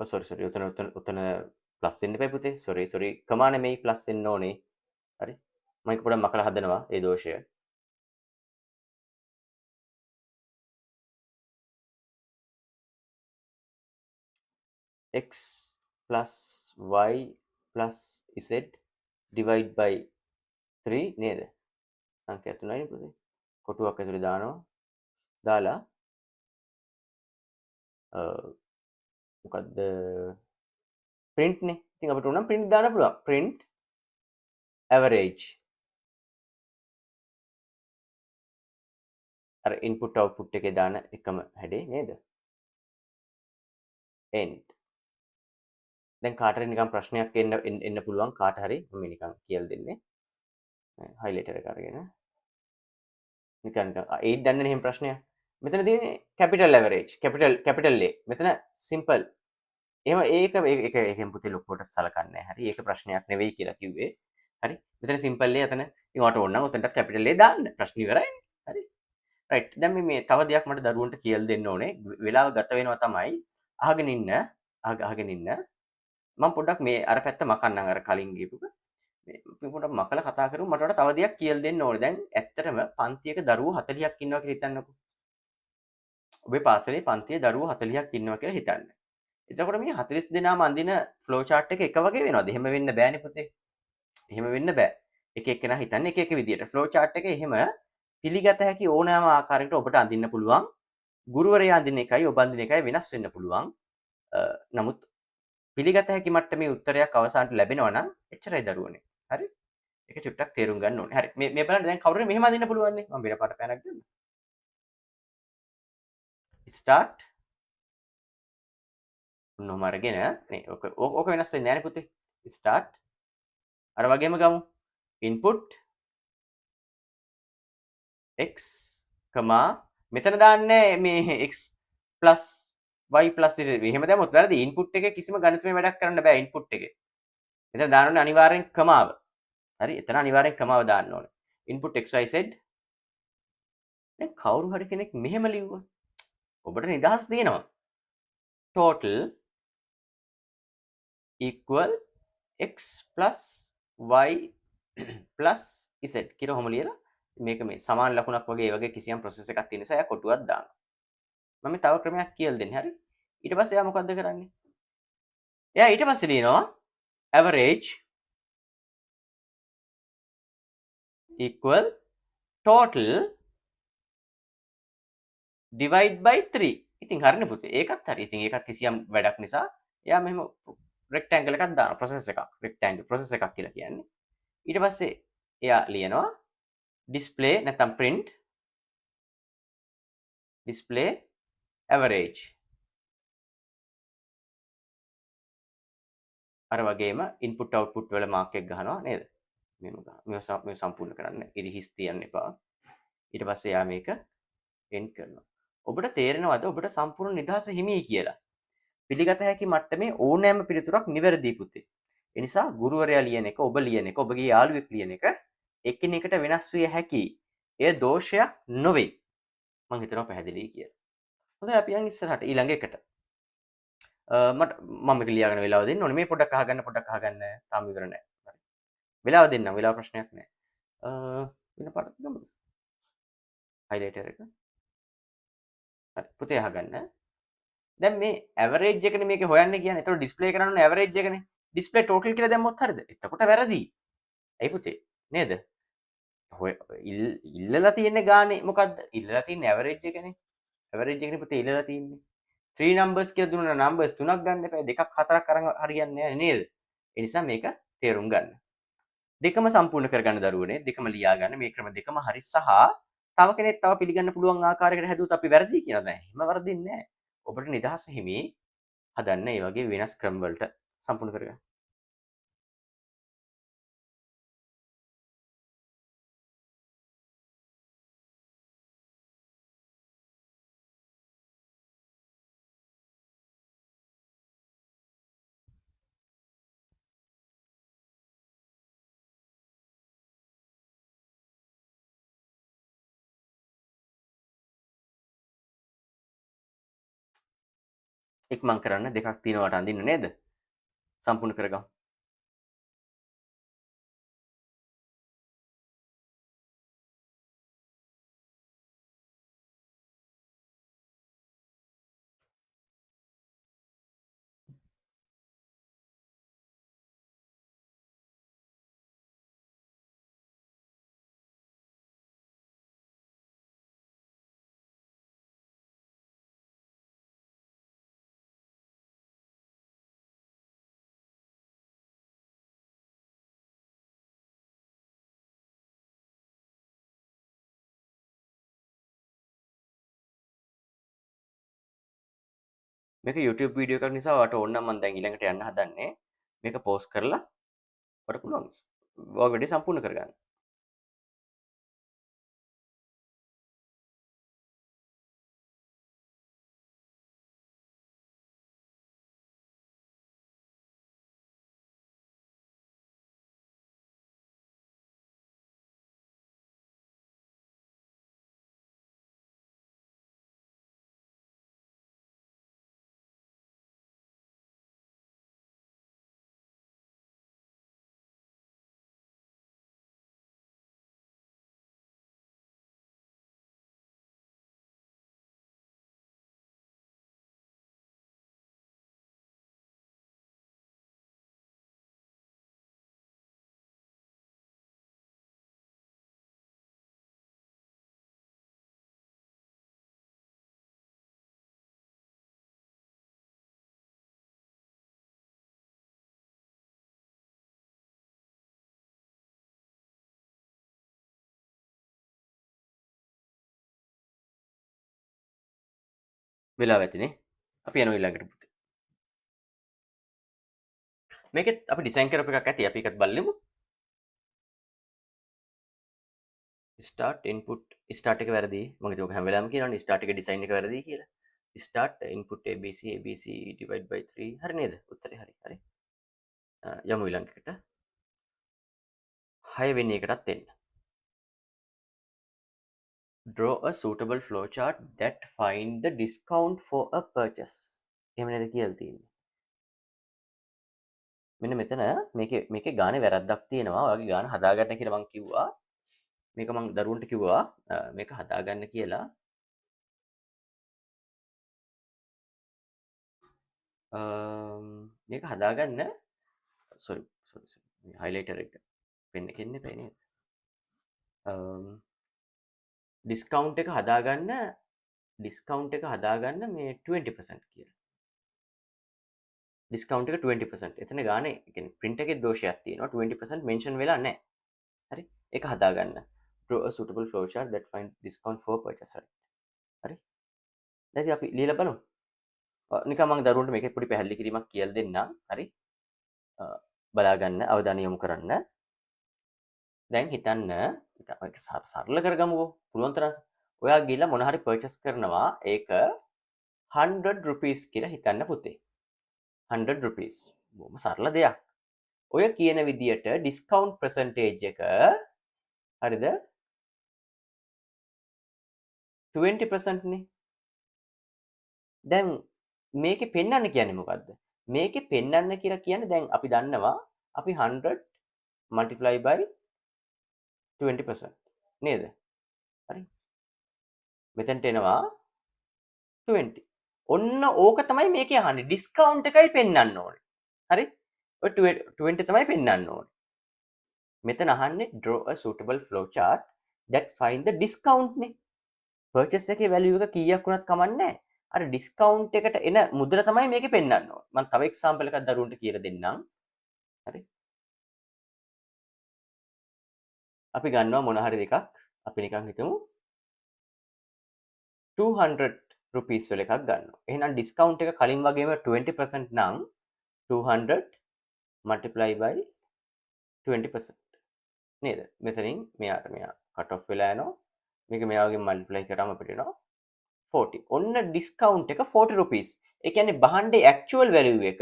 sorry උතන ප්ලස් වෙන්න එපා පුතේ. sorry කමා නෙමෙයි ප්ලස් වෙන්න ඕනේ. හරි? මම ඒක පොඩ්ඩක් මකලා හදනවා ඒ දෝෂය. x plus y plus z divide by 3 නේද? සංඛ්‍යා 3යි පුතේ. කොටුවක් ඇතුලේ දානවා. දාලා මොකද්ද print නේ. ඉතින් අපිට උනම් print දාන්න පුළුවන්. print average. අර input output එකේ දාන එකම හැඩේ නේද? end. දැන් කාට හරි නිකන් ප්‍රශ්නයක් එන්න පුළුවන් කාට හරි මම නිකන් කියලා දෙන්නේ. highlighter එක අරගෙන නිකන් ඒත් දන්නේ නැහැ ප්‍රශ්නයක්. මෙතන තියෙන්නේ capital average capital A. මෙතන simple. එහෙම ඒකෙන් පුතේ ලොකුවට සලකන්නේ නැහැ. හරි? ඒක ප්‍රශ්නයක් නෙවෙයි කියලා කිව්වේ. හරි? මෙතන simple A එතන ඉතින් ඔයාලට ඕන නම් උතනටත් capital A දාන්න. ප්‍රශ්න ඉවරයි. හරි? right. දැන් මේ තව දෙයක් මට දරුවන්ට කියලා දෙන්න ඕනේ. වෙලාව ගත වෙනවා තමයි. අහගෙන ඉන්න. මම පොඩ්ඩක් මේ අර පැත්ත මකන්නම් අර කලින් ගිහපුක. මේ පොඩ්ඩක් මකලා කතා කරමු. මට වඩා තව දෙයක් කියලා දෙන්න ඕනේ. දැන් ඇත්තටම පන්තියක දරුවෝ 40ක් ඉන්නවා කියලා හිතන්නකෝ. ඔබේ පාසලේ පන්තියේ දරුවෝ 40ක් ඉන්නවා කියලා හිතන්න. එතකොට මේ 40 දෙනාම අඳින ෆ්ලෝ chart එක වගේ වෙනවද? එහෙම වෙන්න බෑනේ පුතේ. එහෙම වෙන්න බෑ. එක එක්කෙනා හිතන්නේ එක විදියට. ෆ්ලෝ chart එක එහෙම පිළිගත හැකි ඕනෑම ආකාරයකට ඔබට අඳින්න පුළුවන්. ගුරුවරයා අඳින එකයි ඔබ අඳින එකයි වෙනස් වෙන්න පුළුවන්. නමුත් පිළිගත හැකි මට්ටමේ උත්තරයක් අවසානට ලැබෙනවා නම් එච්චරයි දරුවනේ. හරි? ඒක චුට්ටක් තේරුම් ගන්න ඕනේ. හරි. මේ බලන්න දැන් කවුරුරේ මෙහෙම අඳින්න පුළුවන් නේ. මම වෙන පාට පැනක් දෙන්න. start ඔන්නෝම අරගෙන නේ ඕක වෙනස් වෙන්නේ නැහැ නේ පුතේ. start අර වගේම ගමු. input x, මෙතන දාන්නේ මේ x plus y plus එහෙම දැම්මොත් වැරදි. input එකේ කිසිම ගණිතමය වැඩක් කරන්න බෑ input එකේ. මෙතන දාන්න ඕනේ අනිවාර්යෙන් කමාව. හරි? එතන අනිවාර්යෙන් කමාව දාන්න ඕනේ. input x y z. දැන් කවුරු හරි කෙනෙක් මෙහෙම ලිව්වා. ඔබට නිදහස් තියෙනවා. total equal x plus y plus z කියලා ඔහොම ලියලා මේක මේ සමාන ලකුණක් වගේ ඒ වගේ කිසියම් process එකක් තියෙන නිසා එයා කොටුවක් දානවා. මම තව ක්‍රමයක් කියලා දෙන්නේ. හරි? ඊට පස්සේ එයා මොකද්ද කරන්නේ? එයා ඊට පස්සේ ලියනවා average equal total divide by 3. ඉතින් හරිනේ පුතේ. ඒකත් හරි. ඉතින් ඒකත් කිසියම් වැඩක් නිසා එයා මෙහෙම rectangle එකක් දානවා. process එකක්. rectangle process එකක් කියලා කියන්නේ. ඊට පස්සේ එයා ලියනවා display නැත්නම් print display average. අර වගේම input output වල mark එක ගහනවා නේද? මෙහෙම ගහනවා. මේ සම්පූර්ණ කරන්න. ඉරිහිස් තියන්න එපා. ඊට පස්සේ යා මේක end කරනවා. ඔබට තේරෙනවද ඔබට සම්පූර්ණ නිදහස හිමියි කියලා? පිළිගත හැකි මට්ටමේ ඕනෑම පිළිතුරක් නිවැරදි පුතේ. ඒ නිසා ගුරුවරයා ලියන එක, ඔබ ලියන එක, ඔබගේ යාළුවෙක් ලියන එක එකිනෙකට වෙනස් විය හැකියි. එය දෝෂයක් නොවේ. මම හිතනවා පැහැදිලි කියලා. හොඳයි අපි යන් ඉස්සරහට ඊළඟ එකට. මට මම මේක ලියාගෙන වෙලාව දෙන්න ඕනේ. මේ පොඩ්ඩක් අහගන්න. තාම ඉවර නෑ. හරි. වෙලාව දෙන්නම්. වෙලාව ප්‍රශ්නයක් නෑ. වෙන පාඩක් ගමුද? highlighter එක. හරි. පුතේ අහගන්න. දැන් මේ ඇවරේජ් එකනේ මේක හොයන්න කියන්නේ. ඒතකොට ඩිස්ප්ලේ කරන්න ඕනේ ඇවරේජ් එකනේ. ඩිස්ප්ලේ ටෝටල් කියලා දැම්මොත් හරියද? එතකොට වැරදි. ඇයි පුතේ? නේද? හොය ඉල්ලලා තියෙන්නේ ගානේ මොකද්ද? ඉල්ලලා තියෙන්නේ ඇවරේජ් එකනේ. ඇවරේජ් එකනේ පුතේ ඉල්ලලා තියෙන්නේ. 3 numbers කියලා දුන්නා numbers තුනක් ගන්න එපා. දෙකක් හතරක් අරන් හරියන්නේ නැහැ නේද? ඒ නිසා මේක තේරුම් ගන්න. දෙකම සම්පූර්ණ කරගන්න දරුවනේ. දෙකම ලියා ගන්න. මේ ක්‍රම දෙකම හරි සහ තව කෙනෙක් තව පිළිගන්න පුළුවන් ආකාරයකට හැදුවොත් අපි වැරදි කියනවා නෑ. එහෙම වරදින්නේ නැහැ. ඔබට නිදහස හිමි හදන්න ඒ වගේ වෙනස් ක්‍රම වලට සම්පූර්ණ කරගන්න. ඉක්මන් කරන්න දෙකක් තියෙනවට අඳින්න නේද? සම්පූර්ණ කරගමු. මේක YouTube වීඩියෝ එකක් නිසා ඔයාලට ඕන නම් මම දැන් ඊළඟට යන්න හදන්නේ. මේක පෝස්ට් කරලා ඔයාලට පුළුවන්. ඔය වැඩේ සම්පූර්ණ කරගන්න. වෙලාව ඇතිනේ. අපි යනවා ඊළඟට පුතේ. මේකෙත් අපි ඩිසයින් කරපු එකක් ඇති. අපි එකත් බලමු. start input start එක වැරදි. මම ඒක හැම වෙලාවෙම කියනවානේ start එක ඩිසයින් එක වැරදි කියලා. start input abc divide by 3 හරි නේද? උත්තරේ හරි. හරි. යමු ඊළඟට. 6 වෙනි එකටත් එන්න. Draw a suitable flowchart that find the discount for a purchase. එහෙම නේද කියලා තියෙන්නේ. මෙන්න මෙතන මේකේ ගානේ වැරද්දක් තියෙනවා. ඔයාගේ ගාන හදාගන්න කියලා මම කිව්වා. මේක මම දරුවන්ට කිව්වා මේක හදාගන්න කියලා. මේක හදාගන්න සෝරි හයිලයිටර් එක පෙන්න එකෙන් එපා නේද? ඩිස්කවුන්ට් එක හදාගන්න මේ 20% කියලා. ඩිස්කවුන්ට් එක 20%. එතන ගානේ කියන්නේ print එකේ දෝෂයක් තියෙනවා. 20% mention වෙලා නැහැ. හරි? ඒක හදාගන්න. Draw a suitable flowchart that find discount for purchase. හරි? දැන් අපි ලියලා බලමු. නිකන් මම දරුවන්ට මේකේ පොඩි පැහැදිලි කිරීමක් කියලා දෙන්නම්. හරි? බලා ගන්න අවධානය යොමු කරන්න. දැන් හිතන්න සරල කරගමුකෝ. පුළුවන් තරම් ඔයා ගිහලා මොන හරි පර්චේස් කරනවා. ඒක 100 rupees කියලා හිතන්න පුතේ. 100 rupees. බොහොම සරල දෙයක්. ඔය කියන විදියට ඩිස්කවුන්ට් percentage එක හරිද? 20% නේ. දැන් මේකේ පෙන්වන්න කියන්නේ මොකද්ද? මේකේ පෙන්වන්න කියලා කියන්නේ දැන් අපි දන්නවා අපි 100 multiply by 20% නේද? හරි. මෙතනට එනවා 20. ඔන්න ඕක තමයි මේකේ අහන්නේ. ඩිස්කවුන්ට් එකයි පෙන්වන්න ඕනේ. හරි? ඔය 20 තමයි පෙන්වන්න ඕනේ. මෙතන අහන්නේ draw a suitable flowchart that find the discount නේ. purchase එකේ value එක කීයක් වුණත් කමක් නැහැ. අර ඩිස්කවුන්ට් එකට එන මුදල තමයි මේකේ පෙන්වන්න ඕනේ. මම තව එක්සැම්පල් එකක් දරුවන්ට කියලා දෙන්නම්. හරි? අපි ගන්නවා මොන හරි එකක්. අපි නිකන් හිතමු 200 rupees වල එකක් ගන්නවා. එහෙනම් ඩිස්කවුන්ට් එක කලින් වගේම 20% නම් 200 multiply by 20% නේද? මෙතනින් මෙයාට මෙයා කට් ඔෆ් වෙලා යනවා. මේක මෙයා වගේ මල්ටිප්ලයි කරාම අපිට එනවා 40. ඔන්න ඩිස්කවුන්ට් එක 40 rupees. ඒ කියන්නේ බහන්ඩේ ඇක්චුවල් වැලියු එක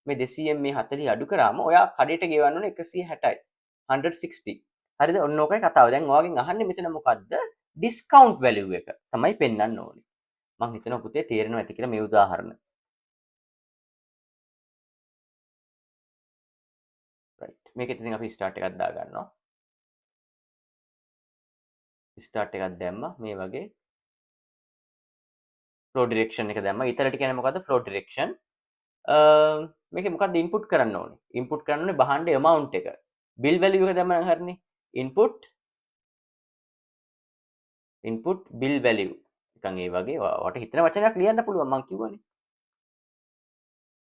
මේ 200න් මේ 40 අඩු කරාම ඔයා කඩේට ගෙවන්න ඕනේ 160යි. 160. හරිද? ඔන්න ඕකයි කතාව. දැන් ඔයාගෙන් අහන්නේ මෙතන මොකද්ද? ඩිස්කවුන්ට් වැලියු එක තමයි පෙන්වන්න ඕනේ. මම හිතනවා පුතේ තේරෙනවා ඇති කියලා මේ උදාහරණ. රයිට්. මේකෙත් ඉතින් අපි ස්ටාර්ට් එකක් දා ගන්නවා. ස්ටාර්ට් එකක් දැම්මා මේ වගේ ෆ්ලෝ ඩිරෙක්ෂන් එක දැම්මා. ඊතරට කියන්නේ මොකද්ද? Flow direction. මේකේ මොකද්ද ඉන්පුට් කරන්න ඕනේ? ඉන්පුට් කරන්න ඕනේ බහන්ඩේ amount එක. bill value එක දැම්මම හරිනේ. input bill value. නිකන් ඒ වගේ ඔයාලට හිතන වචනයක් ලියන්න පුළුවන් මම කිව්වනේ.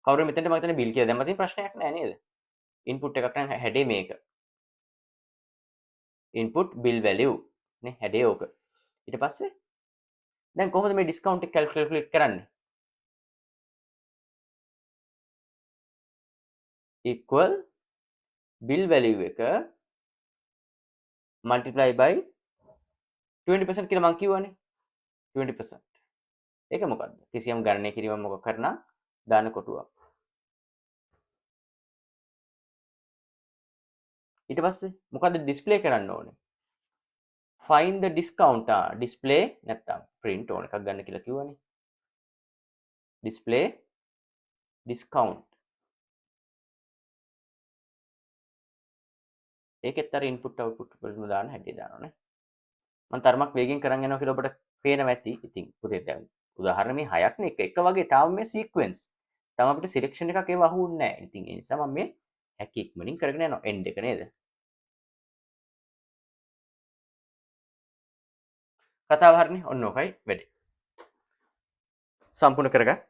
කවුරු මෙතනට මම හිතන්නේ bill කියලා දැම්මම තියෙන ප්‍රශ්නයක් නෑ නේද? input එකක් නම් හැඩේ මේක. input bill value නේ හැඩේ ඕක. ඊට පස්සේ දැන් කොහොමද මේ ඩිස්කවුන්ට් එක කැල්කියුලේට් කරන්නේ? equal bill value එක multiply by 20% කියලා මම කිව්වනේ. 20%. ඒක මොකද්ද? කිසියම් ගණනය කිරීම මොකක් කරනා දාන කොටුවක්. ඊට පස්සේ මොකද්ද ඩිස්ප්ලේ කරන්න ඕනේ? find the discount display නැත්තම් print ඕන එකක් ගන්න කියලා කිව්වනේ. display discount. ඒකෙත් අර input output වලම දාන්න හැටි දානවානේ. මම තරමක් වේගෙන් කරන් යනවා කියලා ඔබට පේනවා ඇති. ඉතින් පුතේ දැන් උදාහරණ මේ හයක් නේ එක වගේ තාම මේ සීක්වෙන්ස්. තාම අපිට සිලෙක්ෂන් එකක් ඒව අහුන්නේ නැහැ. ඉතින් ඒ නිසා මම මේ හැකි ඉක්මනින් කරගෙන යනවා end එක නේද? කතාව හරිනේ. ඔන්න ඔකයි වැඩේ. සම්පූර්ණ කරගන්න.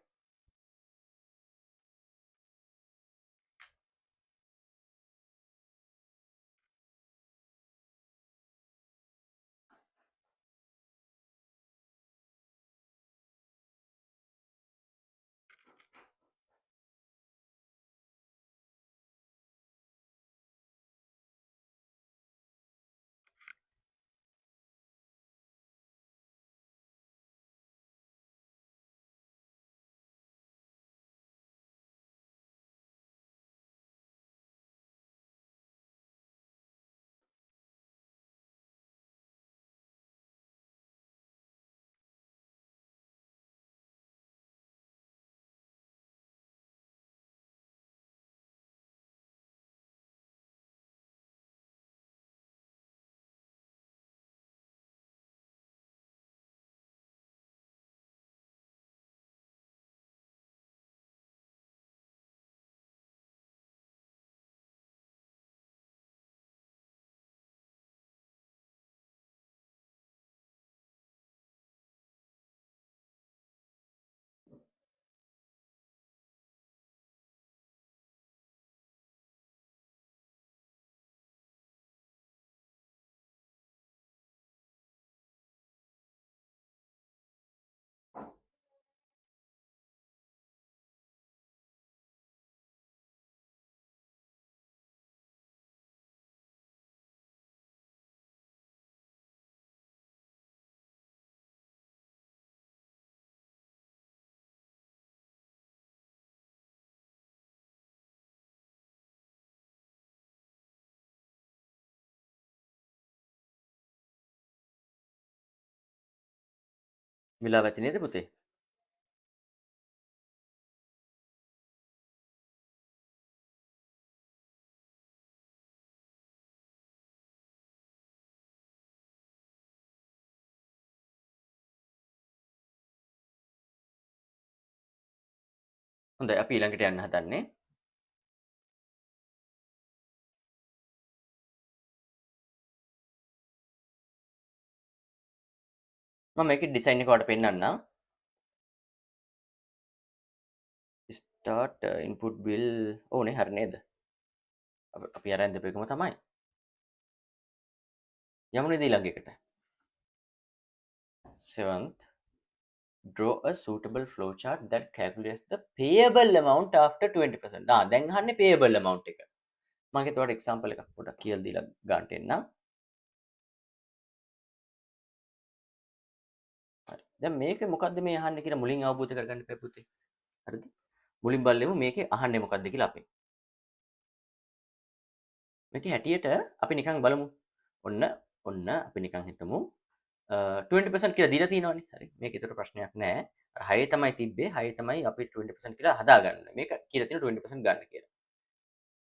විලාව ඇති නේද පුතේ? හොඳයි අපි ඊළඟට යන්න හදන්නේ. මම මේකේ ඩිසයින් එක ඔයාලට පෙන්නන්නම්. start input bill ඕනේ හරි නේද? අපි අරන් දෙපේකම තමයි. යමු නේද ඊළඟ එකට. 7th draw a suitable flowchart that calculates the payable amount after 20%. දැන් අහන්නේ payable amount එක. මම ඒකට එක්සැම්පල් එකක් පොඩ්ඩක් කියලා දීලා ගන්නට එන්නම්. හරි. දැන් මේකේ මොකද්ද මේ අහන්නේ කියලා මුලින් අවබෝධ කරගන්න එපා පුතේ. හරිද? මුලින් බලමු මේකේ අහන්නේ මොකද්ද කියලා අපි. මේකේ හැටියට අපි නිකන් බලමු. ඔන්න අපි නිකන් හිතමු 20% කියලා දීලා තියෙනවානේ. හරි. මේක ඒතර ප්‍රශ්නයක් නෑ. අර 6 තමයි තිබ්බේ. 6 තමයි අපි 20% කියලා හදාගන්න. මේක කියලා තියෙන 20% ගන්න කියලා.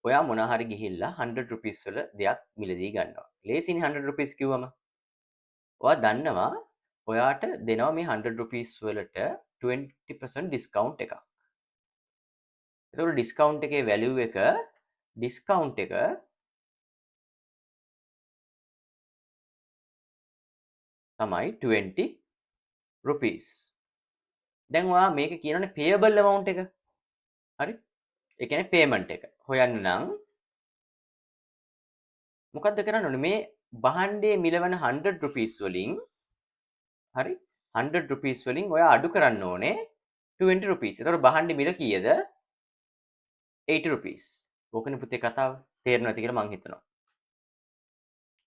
ඔයා මොනවා හරි ගිහිල්ලා 100 rupees වල දෙයක් මිලදී ගන්නවා. ලේසිනේ 100 rupees කිව්වම. ඔයා දන්නවා ඔයාට දෙනවා මේ 100 rupees වලට 20% ඩිස්කවුන්ට් එකක්. එතකොට ඩිස්කවුන්ට් එකේ වැලියු එක ඩිස්කවුන්ට් එක තමයි 20 rupees. දැන් ඔයා මේක කියනවනේ payable amount එක. හරි? ඒ කියන්නේ payment එක. හොයන්න නම් මොකද්ද කරන්න ඕනේ? මේ භාණ්ඩයේ මිලවන 100 rupees වලින් හරි 100 rupees වලින් ඔයා අඩු කරන්න ඕනේ 20 rupees. එතකොට භාණ්ඩේ මිල කීයද? 80 rupees. ඕකනේ පුතේ කතාව. තේරෙනවද නැති කියලා මං හිතනවා.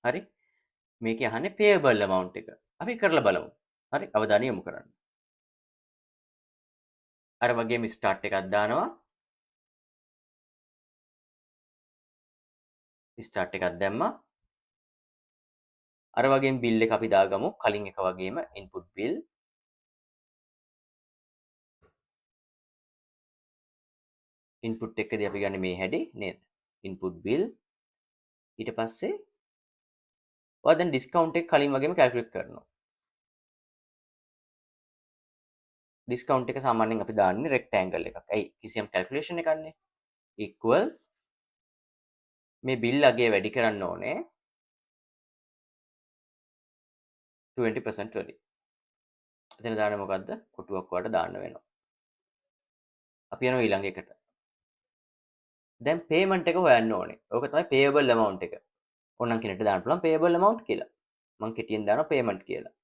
හරි? මේකේ අහන්නේ payable amount එක. අපි කරලා බලමු. හරි? අවධානය යොමු කරන්න. අර වගේම start එකක් දානවා. start එකක් දැම්මා. අර වගේම bill එක අපි දාගමු. කලින් එක වගේම input bill. input එකදී අපි ගන්න මේ හැඩේ නේද? input bill. ඊට පස්සේ ඔයා දැන් discount එක කලින් වගේම calculate කරනවා. discount එක සාමාන්‍යයෙන් අපි දාන්නේ rectangle එකක්. ඇයි? කිසියම් calculation එකක් නේ. equal මේ bill අගය වැඩි කරන්න ඕනේ 20% වලින්. එතන දාන්නේ මොකද්ද? කොටුවක් වලට දාන්න වෙනවා. අපි යනවා ඊළඟ එකට. දැන් payment එක හොයන්න ඕනේ. ඕක තමයි payable amount එක. ඕනනම් කෙනෙක්ට දාන්න පුළුවන් payable amount කියලා. මම කෙටියෙන් දානවා payment කියලා.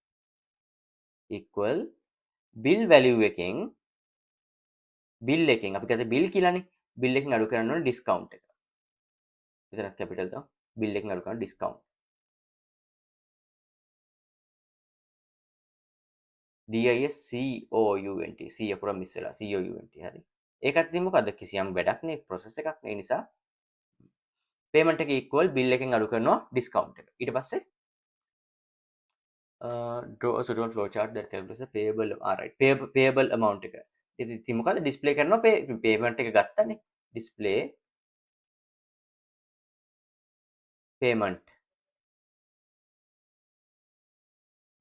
equal bill value එකෙන් bill එකෙන් අපි ගත්තේ bill කියලානේ. bill එකෙන් අඩු කරන්න ඕනේ discount එක. එතනත් capital දාමු. bill එකෙන් අඩු කරන discount. DISCOUNT C අකුර මිස් වෙලා COUNT හරි. ඒකත් ඉතින් මොකද්ද කිසියම් වැඩක් නේ process එකක් නේ නිසා payment එක equal bill එකෙන් අඩු කරනවා discount එක. ඊට පස්සේ draw a suitable flow chart that calculates the payable right payable amount එක. ඉතින් මොකද්ද display කරනවා payment එක ගත්තනේ. display payment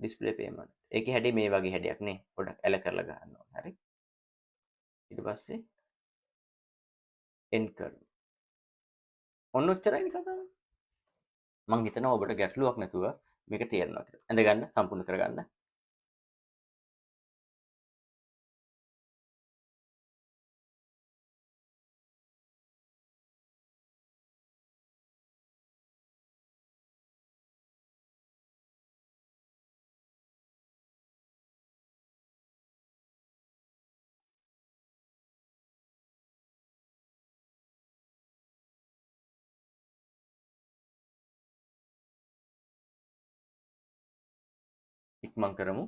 display payment. ඒකේ හැඩේ මේ වගේ හැඩයක් නේ. පොඩ්ඩක් ඇල කරලා ගන්න ඕනේ. හරි. ඊට පස්සේ end කරනවා. ඔන්න ඔච්චරයි කතාව. මං හිතනවා ඔබට ගැටලුවක් නැතුව මේක තේරෙනවා කියලා. ඇඳ ගන්න සම්පූර්ණ කරගන්න. ඉක්මන් කරමු.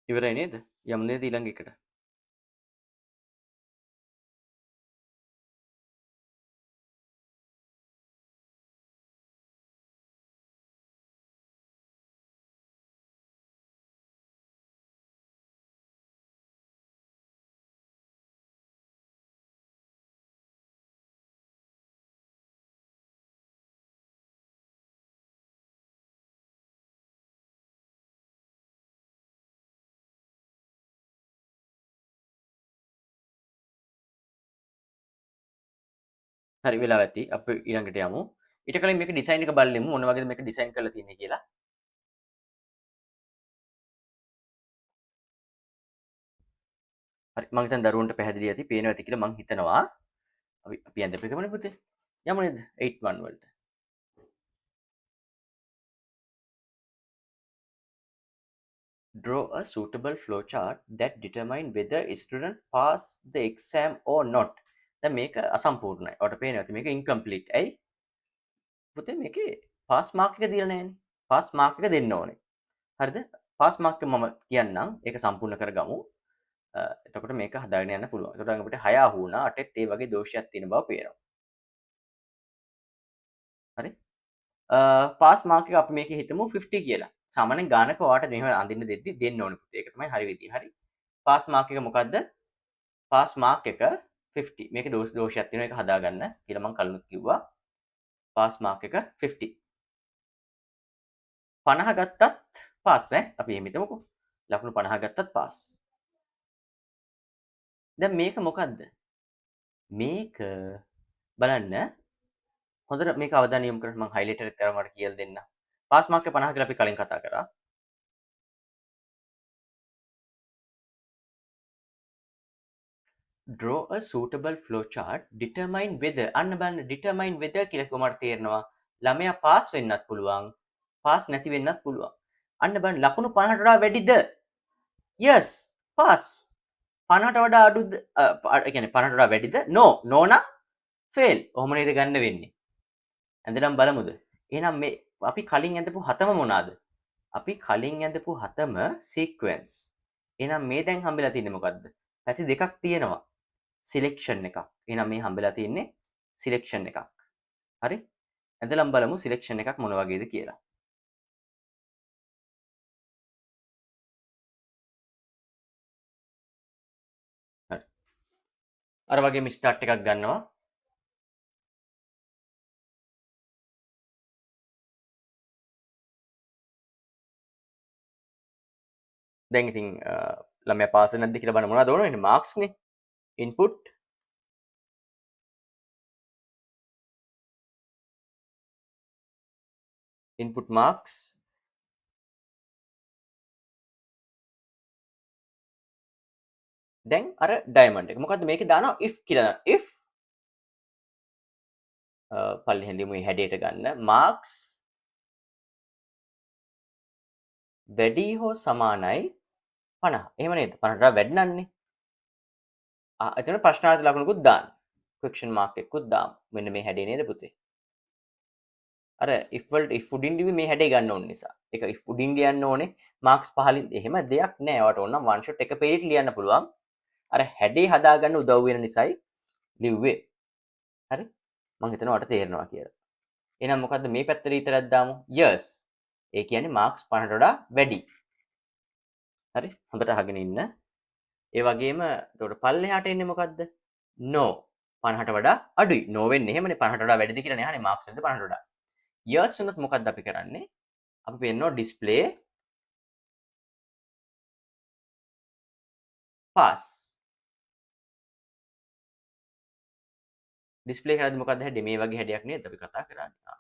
ඉවරයි නේද? යමු නේද ඊළඟ එකට. හරි වෙලාව ඇති. අපි ඊළඟට යමු. ඊට කලින් මේක ඩිසයින් එක බලමු මොන වගේද මේක ඩිසයින් කරලා තියෙන්නේ කියලා. හරි මම හිතන්නේ දරුවන්ට පැහැදිලි ඇති පේනවා ඇති කියලා මම හිතනවා. අපි ඇඳපු එකමනේ පුතේ. යමු නේද 81 වලට. Draw a suitable flowchart that determine whether a student pass the exam or not. දැන් මේක අසම්පූර්ණයි. ඔයාලට පේනවා ඇති මේක incomplete. ඇයි? පුතේ මේකේ පාස් මාක් එක දීලා නැහැනේ. පාස් මාක් එක දෙන්න ඕනේ. හරිද? පාස් මාක් එක මම කියන්නම්. ඒක සම්පූර්ණ කරගමු. එතකොට මේක හදාගෙන යන්න පුළුවන්. එතකොට අපිට 6 අහු වුණා. 8ත් ඒ වගේ දෝෂයක් තියෙන බව පේනවා. හරි? පාස් මාක් එක අපි මේකේ හිතමු 50 කියලා. සාමාන්‍යයෙන් ගානක ඔයාලට මෙහෙම අඳින්න දෙද්දි දෙන්න ඕනේ පුතේ. ඒක තමයි හරි විදිය. හරි? පාස් මාක් එක මොකද්ද? පාස් මාක් එක 50. මේකේ දෝෂයක් තියෙනවා. ඒක හදාගන්න කියලා මම කලිනුත් කිව්වා. පාස් මාක් එක 50. 50 ගත්තත් පාස් ඈ. අපි එහෙම හිතමුකෝ. ලකුණු 50 ගත්තත් පාස්. දැන් මේක මොකද්ද? මේක බලන්න හොඳට මේක අවධානය යොමු කරන්න මම හයිලයිටර් එක කරලා මට කියලා දෙන්න. පාස් මාක් එක 50 කියලා අපි කලින් කතා කරා. Draw a suitable flowchart determine whether අන්න බලන්න determine whether කියලා කොහොමද තේරෙනවා. ළමයා පාස් වෙන්නත් පුළුවන්. පාස් නැති වෙන්නත් පුළුවන්. අන්න බලන්න ලකුණු 50ට වඩා වැඩිද? yes pass. 50ට වඩා අඩුද? ඒ කියන්නේ 50ට වඩා වැඩිද? no no නම් fail. ඔහොම නේද ගන්න වෙන්නේ. ඇඳනම් බලමුද? එහෙනම් මේ අපි කලින් ඇඳපු හතම මොනවාද? අපි කලින් ඇඳපු හතම සීක්වෙන්ස්. එහෙනම් මේ දැන් හම්බෙලා තියෙන්නේ මොකද්ද? පැති දෙකක් තියෙනවා. සිලෙක්ෂන් එකක්. එහෙනම් මේ හම්බෙලා තියෙන්නේ සිලෙක්ෂන් එකක්. හරි? ඇඳලම් බලමු සිලෙක්ෂන් එකක් මොන වගේද කියලා. හරි. අර වගේම ස්ටාර්ට් එකක් ගන්නවා. දැන් ඉතින් ළමයා පාස් වෙන්නේ නැද්ද කියලා බලන්න මොනවද ඕනේ? මාක්ස් නේ. ඉන්පුට් input marks දැන් අර ඩයමන්ඩ් එක මොකද්ද මේකේ දානවා if කියලා දානවා if පල්ලෙහෙන් ලියමු මේ හැඩයට ගන්න marks වැඩි හෝ සමානයි 50 එහෙම නේද 50ට වැඩි නන්නේ එතන ප්‍රශ්නාර්ථ ලකුණකුත් දාන්න question mark එකකුත් දාමු මෙන්න මේ හැඩේ නේද පුතේ අර if වලට if උඩින් ලිව්වේ මේ හැඩේ ගන්න ඕන නිසා ඒක if උඩින් ලියන්න ඕනේ marks 15 එහෙම දෙයක් නෑ ඔයාලට ඕන නම් one shot එක පේජ් ලියන්න පුළුවන් අර හැඩේ හදාගන්න උදව් වෙන නිසායි ලිව්වේ හරි මං හිතනවා ඔයාලට තේරෙනවා කියලා එහෙනම් මොකද්ද මේ පැත්තට විතරක් දාමු yes ඒ කියන්නේ marks 50ට වඩා වැඩි හරි හොඳට අහගෙන ඉන්න ඒ වගේම එතකොට පල්ලෙහාට එන්නේ මොකද්ද no 50ට වඩා අඩුයි no වෙන්නේ එහෙමනේ 50ට වඩා වැඩිද කියලා නේ අහන්නේ marks වෙනද 50ට වඩා yes වුණොත් මොකද්ද අපි කරන්නේ අපි පෙන්නනවා display pass display කරද්දි මොකද්ද හැදේ මේ වගේ හැඩයක් නේද අපි කතා කරන්නේ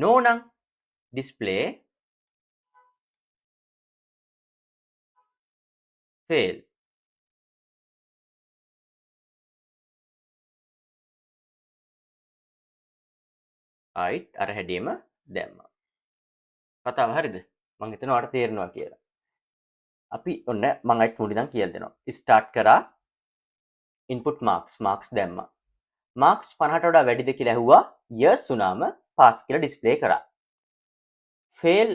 no නම් display fail ආයිත් අර හැඩේම දැම්මා කතාව හරිද මං හිතනවා ඔයාලට තේරෙනවා කියලා අපි ඔන්න මං අයිත් මුලින් ඉඳන් කියලා දෙනවා ස්ටාර්ට් කරා ඉන්පුට් මාක්ස් දැම්මා මාක්ස් 50ට වඩා වැඩිද කියලා ඇහුවා yes වුණාම පාස් කියලා ඩිස්ප්ලේ කරා ෆේල්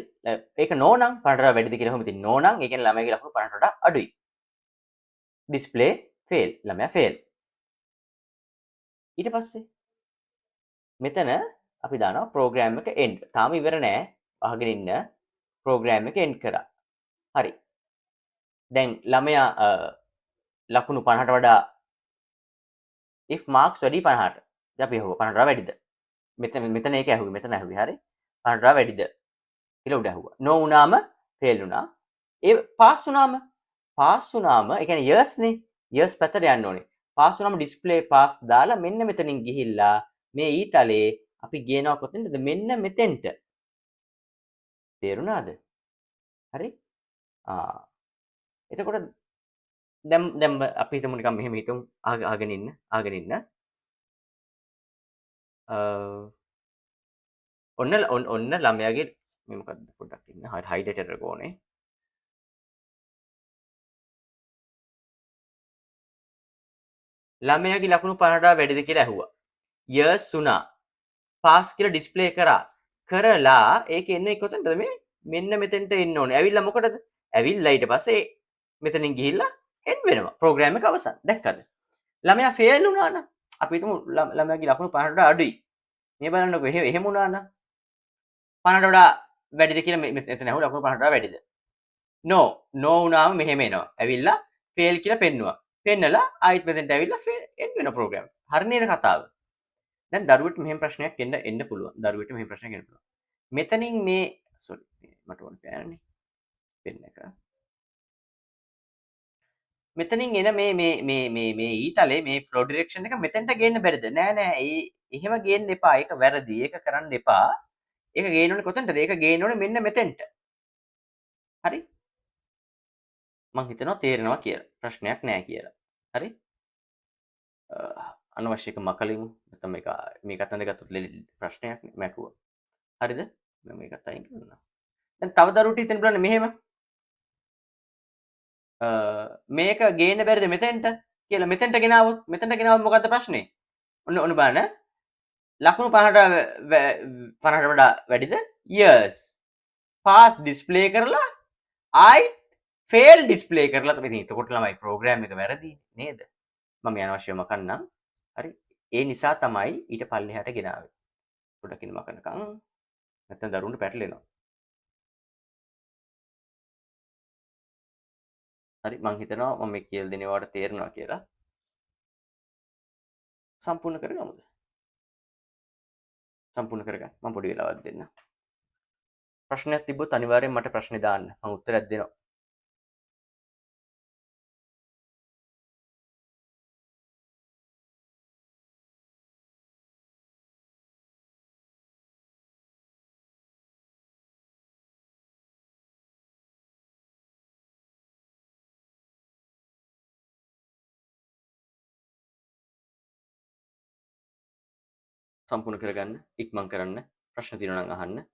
ඒක නෝ නම් පනට වඩා වැඩිද කියලා කොහොමද? නෝ නම් ඒ කියන්නේ ළමයාගේ ලකුණු පනට වඩා අඩුයි. Display fail. ළමයා ෆේල්. ඊට පස්සේ මෙතන අපි දානවා ප්‍රෝග්‍රෑම් එක එන්ඩ්. තාම ඉවර නෑ. අහගෙන ඉන්න. ප්‍රෝග්‍රෑම් එක එන්ඩ් කරා. හරි. දැන් ළමයා ලකුණු 50ට වඩා if marks වැඩි 50ට. දැන් අපි අහුවා 50ට වඩා වැඩිද? මෙතන ඒක ඇහුවේ. මෙතන ඇහුවේ. හරි. 50ට වඩා වැඩිද කියලා උඩ ඇහුවා. නෝ වුණාම ෆේල් වුණා. ඒ පාස් වුණාම ඒ කියන්නේ යර්ස් නේ. යර්ස් පැත්තට යන්න ඕනේ. පාස් වුණාම ඩිස්ප්ලේ පාස් දාලා මෙන්න මෙතනින් ගිහිල්ලා මේ ඊතලේ අපි ගේනවා කොතෙන්ද? මෙන්න මෙතෙන්ට. තේරුණාද? හරි? එතකොට දැන් අපි හිතමු නිකන් මෙහෙම හිතමු. අහගෙන ඉන්න. ඔන්න ළමයාගේ මේ මොකද්ද පොඩ්ඩක් ඉන්න. හයිලයිටර් එක ඕනේ. ළමයාගේ ලකුණු 50ට වැඩිද කියලා ඇහුවා. යර්ස් වුණා. පාස් කියලා ඩිස්ප්ලේ කරා. කරලා ඒක එන්නේ කොතනද මේ? මෙන්න මෙතෙන්ට එන්න ඕනේ. ඇවිල්ලා මොකටද? ඇවිල්ලා ඊට පස්සේ මෙතනින් ගිහිල්ලා එන් වෙනවා. ප්‍රෝග්‍රෑම් එක අවසන්. දැක්කද? ළමයා ෆේල් වුණා නම් අපි හිතමු ළමයාගේ ලකුණු 50ට වඩා අඩුයි. මේ බලන්නකෝ එහෙම වුණා නම් 50ට වඩා වැඩිද කියලා මෙතන ඇහුවා ලකුණු 50ට වඩා වැඩිද? නෝ වුණාම මෙහෙම එනවා. ඇවිල්ලා ෆේල් කියලා පෙන්නවා. පෙන්නලා ආයෙත් මෙතෙන්ට ඇවිල්ලා එන් වෙන ප්‍රෝග්‍රෑම්. හරි නේද කතාව? දැන් දරුවෙට මෙහෙම ප්‍රශ්නයක් එන්න පුළුවන්. දරුවෙට මෙහෙම ප්‍රශ්නයක් එන්න පුළුවන්. මෙතනින් මේ සෝරි මට ඕන පෑනනේ. පෙන්න එක. මෙතනින් එන මේ ඊතලේ මේ ෆ්ලෝ ඩිරෙක්ෂන් එක මෙතෙන්ට ගේන්න බැරිද? නෑ එහෙම ගේන්න එපා. ඒක වැරදි. ඒක කරන්න එපා. ඒක ගේන්න ඕනේ කොතනටද? ඒක ගේන්න ඕනේ මෙන්න මෙතෙන්ට. හරි? මං හිතනවා තේරෙනවා කියලා. ප්‍රශ්නයක් නෑ කියලා. හරි? අනවශ්‍ය එක මකලිමු. නැත්නම් මේකත් නැද ගත්තොත් ප්‍රශ්නයක් මැකුවා. හරිද? මම මේකත් අයින් කරනවා. දැන් තව දරුවට හිතෙන්න බලන්න මෙහෙම. මේක ගේන්න බැරිද මෙතෙන්ට කියලා මෙතෙන්ට ගෙනාවොත් මොකද්ද ප්‍රශ්නේ? ඔන්න බලන්න. ලකුණු 50ට වඩා වැඩිද? years. pass display කරලා ආයි fail display කරලා තමයි. ඉතින් එතකොට ළමයි ප්‍රෝග්‍රෑම් එක වැරදි නේද? මම අනවශ්‍යව මකන්නම්. හරි. ඒ නිසා තමයි ඊට පල්ලෙහාට ගෙනාවේ. පොඩ්ඩක් ඉන්න මකනකම්. නැත්නම් දරුවන්ට පැටලෙනවා. හරි මං හිතනවා මම මේ කියලා දෙන ඒවාට තේරෙනවා කියලා. සම්පූර්ණ කරගමුද? සම්පූර්ණ කරගන්න. මම පොඩි වෙලාවක් දෙන්න. ප්‍රශ්නයක් තිබ්බොත් අනිවාර්යෙන් මට ප්‍රශ්නේ දාන්න. මම උත්තරයක් දෙනවා. සම්පූර්ණ කරගන්න. ඉක්මන් කරන්න. ප්‍රශ්න තියෙනවා නම් අහන්න.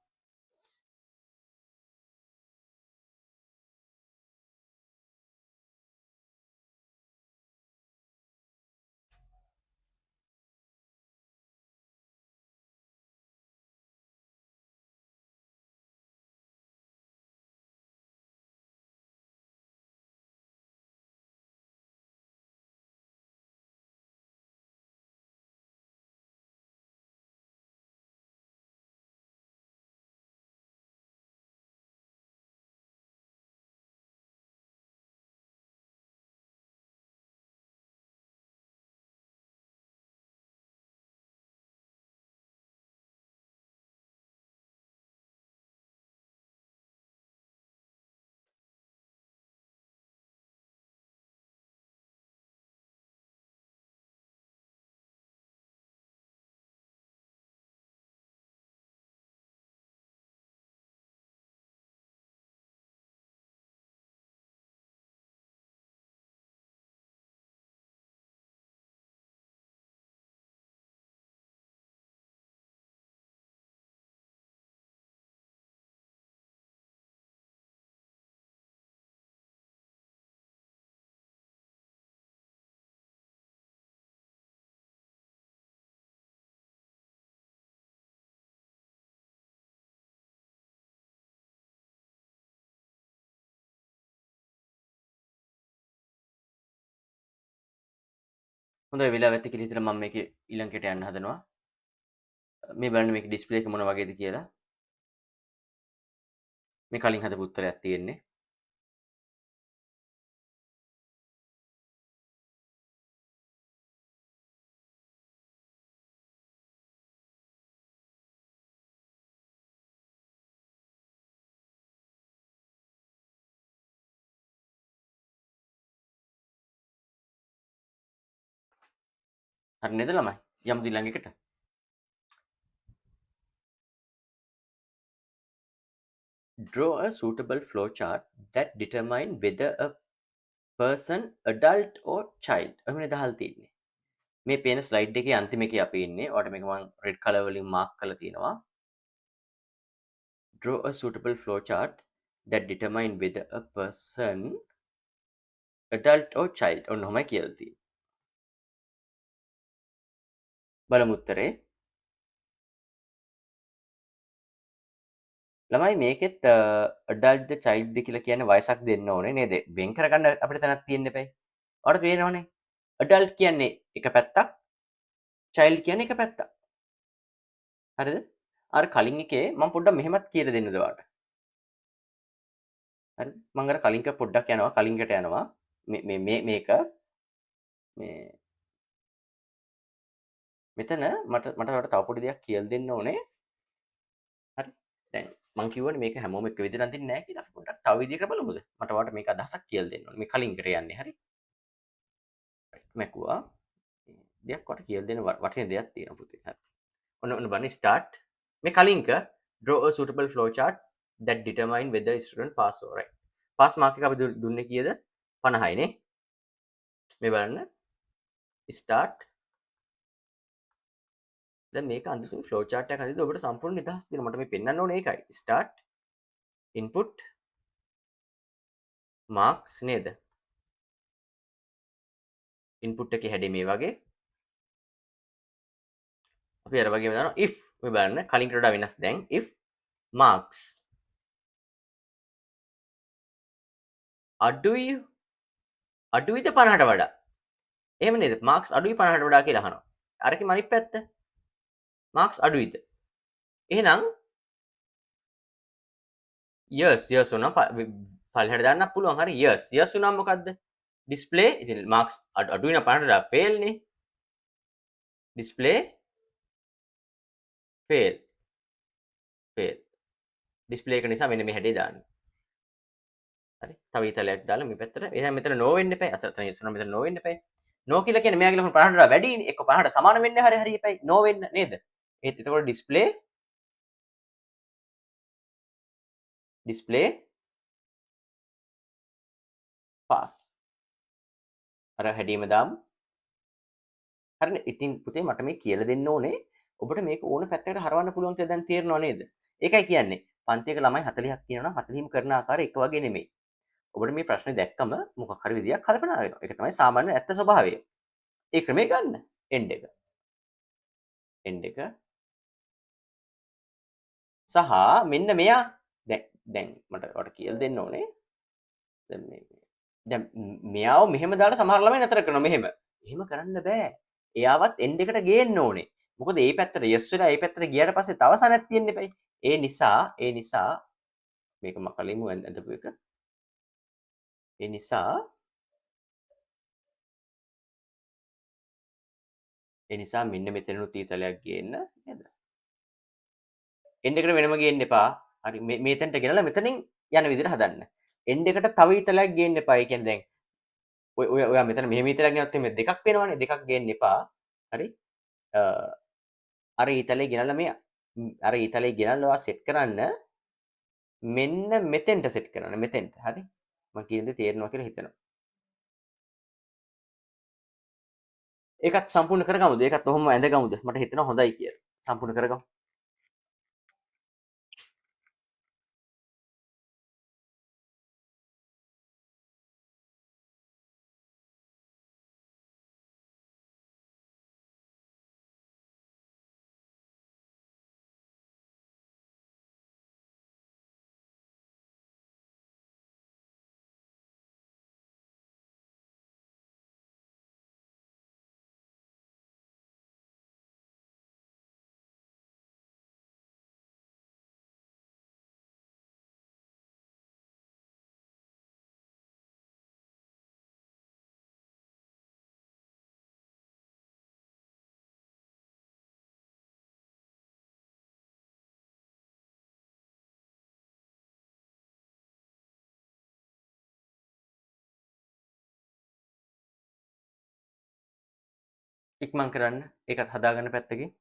හොඳයි වෙලාව ඇති කියලා හිතලා මම මේකේ ඊළඟට යන්න හදනවා. මේ බලන්න මේකේ ඩිස්ප්ලේ එක මොන වගේද කියලා. මේ කලින් හදපු උත්තරයක් තියෙන්නේ. හරි නේද ළමයි? යමුද ඊළඟ එකට? Draw a suitable flowchart that determine whether a person adult or child. එහෙම නේද අහලා තියෙන්නේ. මේ පේන ස්ලයිඩ් එකේ අන්තිම එකේ අපි ඉන්නේ. ඔයාලට මේක මම රෙඩ් කලර් වලින් මාක් කරලා තියෙනවා. Draw a suitable flowchart that determine whether a person adult or child. ඔන්න ඔහොමයි කියලා තියෙන්නේ. බලමු උත්තරේ. ළමයි මේකෙත් adult ද child ද කියලා කියන්නේ වයසක් දෙන්න ඕනේ නේද? වෙන් කරගන්න අපිට තැනක් තියෙන්න එපයි. ඔයාලට පේනවනේ. adult කියන්නේ එක පැත්තක්, child කියන්නේ එක පැත්තක්. හරිද? අර කලින් එකේ මම පොඩ්ඩක් මෙහෙමත් කියලා දෙන්නද ඔයාලට. හරිද? මම අර කලින් එක පොඩ්ඩක් යනවා කලින්කට යනවා. මේක මේ මෙතන මට ඔයාලට තව පොඩි දෙයක් කියලා දෙන්න ඕනේ. හරි? දැන් මං කිව්වනේ මේක හැමෝම එක විදිහට අඳින්නේ නැහැ කියලා. අපි පොඩ්ඩක් තව විදිහකට බලමුද? මට ඔයාලට මේක අදහසක් කියලා දෙන්න ඕනේ. මේ කලින් එකට යන්නේ හරි? මැකුවා. දෙයක් ඔයාලට කියලා දෙන්න වටින දෙයක් තියෙනවා පුතේ. හරි. ඔන්න බලන්න start. මේ කලින් එක draw a suitable flowchart that determine whether student pass or right. pass mark එක අපි දුන්නේ කීයද? 50යි නේ. මේ බලන්න start. දැන් මේක අන්තිම flowchart එකක් අඳිද්දී ඔබට සම්පූර්ණ නිදහස් තියෙනවා. මට මේ පෙන්වන්න ඕනේ ඒකයි. start input marks නේද? input එකේ හැඩය මේ වගේ. අපි අර වගේම දානවා if මේ බලන්න කලින්කට වඩා වෙනස් දැන් if marks අඩුයි 50ට වඩා. එහෙම නේද? marks අඩුයි 50ට වඩා කියලා අහනවා. අරකේ අනිත් පැත්ත marks අඩුයිද? එහෙනම් yes වුණා පල්ලෙහාට දාන්නත් පුළුවන්. හරි yes වුණා මොකද්ද? display ඉතින් marks අඩුයි නම් 50ට වඩා fail නේ. display fail display එක නිසා මෙන්න මේ හැඩේ දාන්න. හරි තව ඊතලයක් දාලා මේ පැත්තට එහෙනම් මෙතන no වෙන්න එපා අතන yes වුණා මෙතන no වෙන්න එපා no කියලා කියන්නේ මෙයාගේ ලකුණු 50ට වඩා වැඩිනේ එක්ක 50ට සමාන වෙන්න හරි එපා no වෙන්න නේද ඒත් එතකොට display pass අර හැඩීම දාමු හරිනේ ඉතින් පුතේ මට මේ කියලා දෙන්න ඕනේ ඔබට මේක ඕන පැත්තකට හරවන්න පුළුවන් කියලා දැන් තේරෙනව නේද ඒකයි කියන්නේ පන්තියක ළමයි 40ක් කියනවා නම් 40ම කරන ආකාරය එක වගේ නෙමෙයි ඔබට මේ ප්‍රශ්නේ දැක්කම මොකක් හරි විදියක් කල්පනා වෙනවා. ඒක තමයි සාමාන්‍ය ඇත්ත ස්වභාවය. ඒ ක්‍රමේ ගන්න. end එක. සහ මෙන්න මෙයා දැන් මට ඔයාලට කියලා දෙන්න ඕනේ. දැන් මෙයාව මෙහෙම දාලා සමහර ළමයි නතර කරනවා මෙහෙම. එහෙම කරන්න බෑ. එයාවත් end එකට ගේන්න ඕනේ. මොකද මේ පැත්තට yes වෙලා මේ පැත්තට ගියාට පස්සේ තව සනක් තියෙන්න එපයි. ඒ නිසා මේක කලින්ම ඇඳපු එක. ඒ නිසා මෙන්න මෙතනනුත් ඊතලයක් ගේන්න නේද? end එකට වෙනම ගේන්න එපා. හරි මේතෙන්ට ගෙනලා මෙතනින් යන විදිහට හදන්න. end එකට තව ඊතලයක් ගේන්න එපා. ඒ කියන්නේ දැන් ඔයා මෙතන මෙහෙම ඊතලයක් ගෙනත් මේ දෙකක් වෙනවනේ. දෙකක් ගේන්න එපා. හරි? අර ඊතලේ ගෙනල්ලා මේ අර ඊතලේ ගෙනල්ලා ඔයා සෙට් කරන්න මෙන්න මෙතෙන්ට සෙට් කරන්න. මෙතෙන්ට. හරි? මම කියන දේ තේරෙනවා කියලා හිතනවා. ඒකත් සම්පූර්ණ කරගමුද? ඒකත් ඔහොම ඇඳගමුද? මට හිතෙනවා හොඳයි කියලා. සම්පූර්ණ කරගමු. ඉක්මන් කරන්න. ඒකත් හදාගන්න පැත්තකින්.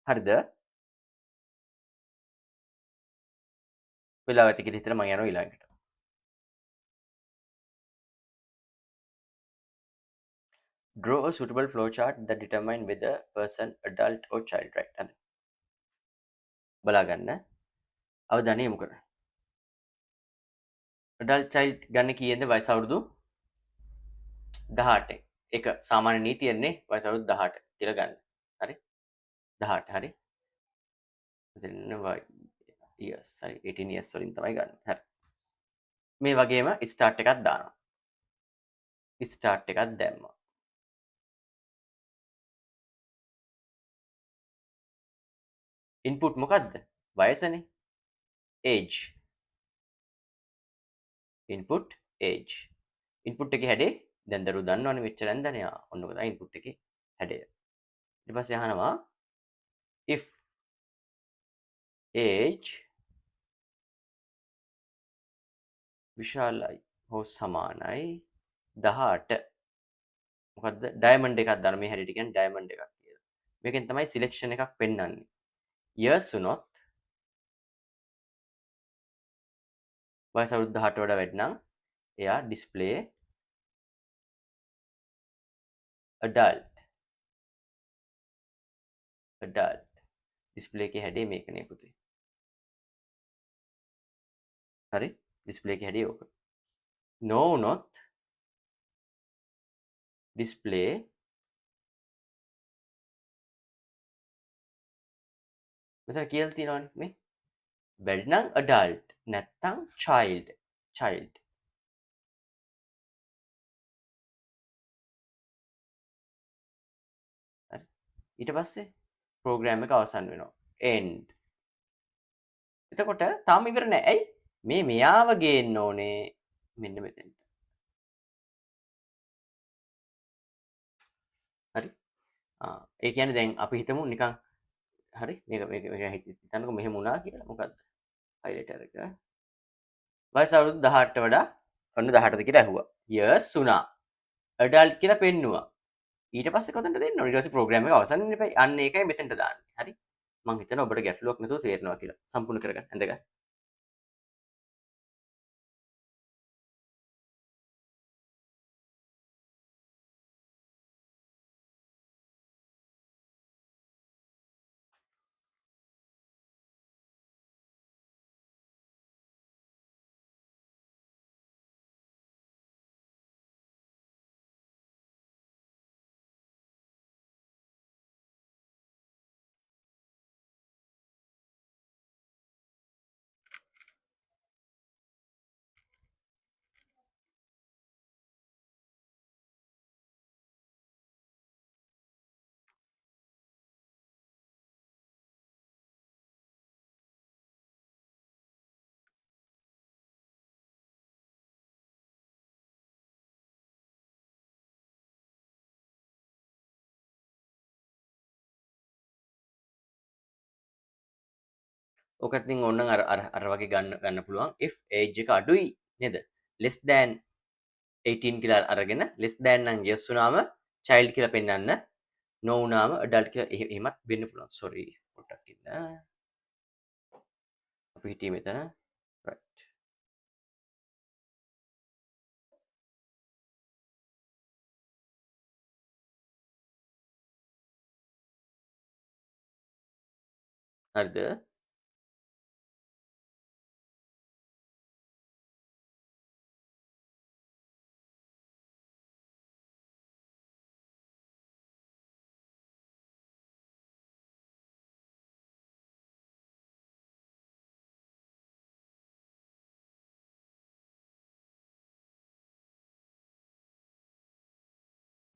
හරිද? වෙලාව ඇති කියලා හිතලා මම යනවා ඊළඟට. Draw a suitable flowchart that determine whether person adult or child, right? හරි. බලා ගන්න. අවධානය යොමු කරන්න. adult child ගන්න කීයේද වයස අවුරුදු 18. ඒක සාමාන්‍ය නීතියෙන්නේ වයස අවුරුදු 18 කියලා ගන්න. හරි? 18 හරි. එතන years හරි 18 years වලින් තමයි ගන්න. හරි. මේ වගේම start එකක් දානවා. start එකක් දැම්මා. input මොකද්ද? වයසනේ. age. input age. input එකේ හැඩේ දැන් දරුවෝ දන්නවනේ මෙච්චර ඇන්දනේ. ඔන්න ඔක තමයි input එකේ හැඩය. ඊට පස්සේ අහනවා if age විශාලයි හෝ සමානයි 18. මොකද්ද? ඩයමන්ඩ් එකක් දාන මේ හැඩයට කියන්නේ ඩයමන්ඩ් එකක් කියලා. මේකෙන් තමයි සිලෙක්ෂන් එකක් පෙන්වන්නේ. years උනොත් වයස අවුරුදු 18 වඩා වැඩි නම් එයා display adult display එකේ හැඩේ මේකනේ පුතේ. හරි? display එකේ හැඩේ ඕක. no උනොත් display මෙතන කියලා තියෙනවනේ මේ වැඩි නම් adult නැත්නම් child. හරි? ඊට පස්සේ ප්‍රෝග්‍රෑම් එක අවසන් වෙනවා. end. එතකොට තාම ඉවර නෑ. ඇයි? මේ මෙයාව ගේන්න ඕනේ මෙන්න මෙතෙන්ට. හරි? ඒ කියන්නේ දැන් අපි හිතමු නිකන් හරි මේක හිතන්නකො මෙහෙම වුණා කියලා. මොකද්ද? highlighter එක. වයස අවුරුදු 18ට වඩා ඔන්න 18ද කියලා ඇහුවා. years වුණා. adult කියලා පෙන්නුවා. ඊට පස්සේ කොතනද දෙන්න ඕනේ? ඊට පස්සේ ප්‍රෝග්‍රෑම් එක අවසන් වෙන්න එපා. අන්න ඒකයි මෙතෙන්ට දාන්නේ. හරි? මම හිතනවා ඔබට ගැටලුවක් නැතුව තේරෙනවා කියලා. සම්පූර්ණ කරගන්න. ඇඳගන්න. ඕකත් ඉතින් ඕනනම් අර වගේ ගන්න පුළුවන්. if age එක අඩුයි නේද? less than 18 කියලා අරගෙන less than නම් yes වුණාම child කියලා පෙන්වන්න. no වුණාම adult කියලා එහෙමත් වෙන්න පුළුවන්. sorry පොඩ්ඩක් ඉන්න. අපි හිටියේ මෙතන. right. හරිද?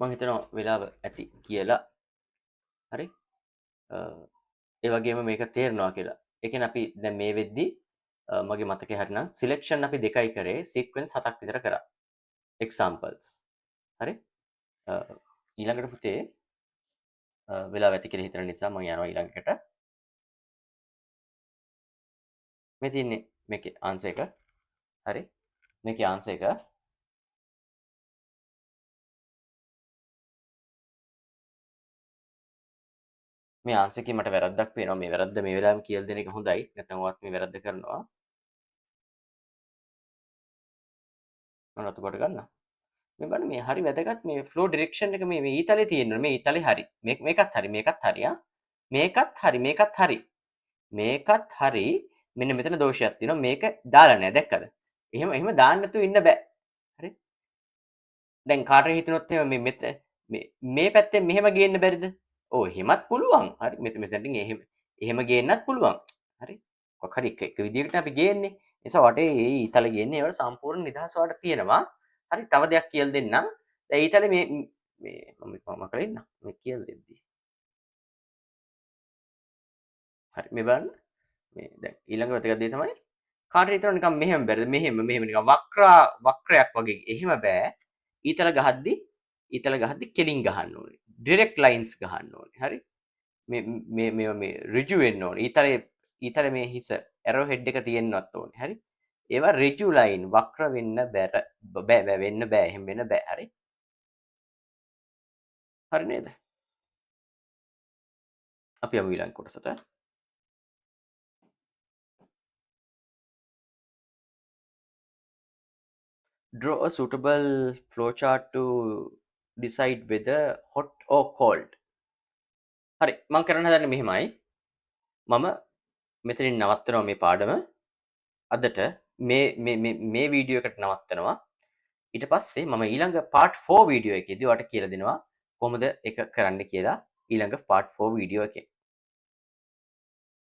මං හිතනවා වෙලාව ඇති කියලා. හරි. ඒ වගේම මේක තේරෙනවා කියලා. ඒ කියන්නේ අපි දැන් මේ වෙද්දි මගේ මතකේ හරිනම් සිලෙක්ෂන් අපි 2යි කරේ සීක්වෙන්ස් 7ක් විතර කරා. එක්සැම්පල්ස්. හරි. ඊළඟට පුතේ වෙලාව ඇති කියලා හිතන නිසා මම යනවා ඊළඟට. මේ තියන්නේ මේකේ ආන්සර් එක. හරි. මේකේ ආන්සර් එක මේ ආන්සර් එකේ මට වැරද්දක් පේනවා. මේ වැරද්ද මේ වෙලාවෙම කියලා දෙන එක හොඳයි. නැත්නම් ඔයත් මේ වැරද්ද කරනවා. මම රතු කොට ගන්නවා. මේ බලන්න මේ හරි වැදගත් මේ ෆ්ලෝ ඩිරෙක්ෂන් එක මේ ඊතලේ තියෙනවා. මේ ඊතලේ හරි. මේකත් හරි. මේකත් හරි ආ. මේකත් හරි. මේකත් හරි. මේකත් හරි. මෙන්න මෙතන දෝෂයක් තියෙනවා. මේක දාලා නැහැ. දැක්කද? එහෙම දාන්න නැතුව ඉන්න බෑ. හරි. දැන් කාටරි හිතුනොත් එහෙම මේ පැත්තෙන් මෙහෙම ගේන්න බැරිද? ඔව් එහෙමත් පුළුවන්. හරි. මෙතනින් එහෙම ගේන්නත් පුළුවන්. හරි. මොකක් හරි එක විදිහකට අපි ගේන්නේ. ඒ නිසා වටේ මේ ඊතල ගේන්නේ ඒවල සම්පූර්ණ නිදහස වට තියෙනවා. හරි. තව දෙයක් කියලා දෙන්නම්. දැන් ඊතලේ මම කරෙන්න. මේ කියලා දෙද්දි. හරි. මේ බලන්න. මේ දැන් ඊළඟ වැදගත් දේ තමයි කාටරි හිතනවා නිකන් මෙහෙම බැරිද? මෙහෙම නිකන් වක්‍රයක් වගේ. එහෙම බෑ. ඊතල ගහද්දි කෙලින් ගහන්න ඕනේ. ඩිරෙක්ට් ලයින්ස් ගහන්න ඕනේ. හරි. මේ ඍජු වෙන්න ඕනේ. ඊතල මේ හිස ඇරෝ හෙඩ් එක තියෙන්නවත් ඕනේ. හරි. ඒවා ඍජු ලයින් වක්‍ර වෙන්න බෑ වෙන්න බෑ. එහෙම වෙන්න බෑ. හරි. හරි නේද? අපි යමු ඊළඟ කොටසට. Draw a suitable flowchart to decide whether hot or cold. හරි. මම කරන්න හදන්නේ මෙහෙමයි. මම මෙතනින් නවත්තනවා මේ පාඩම. අදට මේ වීඩියෝ එකට නවත්තනවා. ඊට පස්සේ මම ඊළඟ part 4 වීඩියෝ එකේදී ඔයාලට කියලා දෙනවා කොහොමද ඒක කරන්න කියලා ඊළඟ part 4 වීඩියෝ එකේ.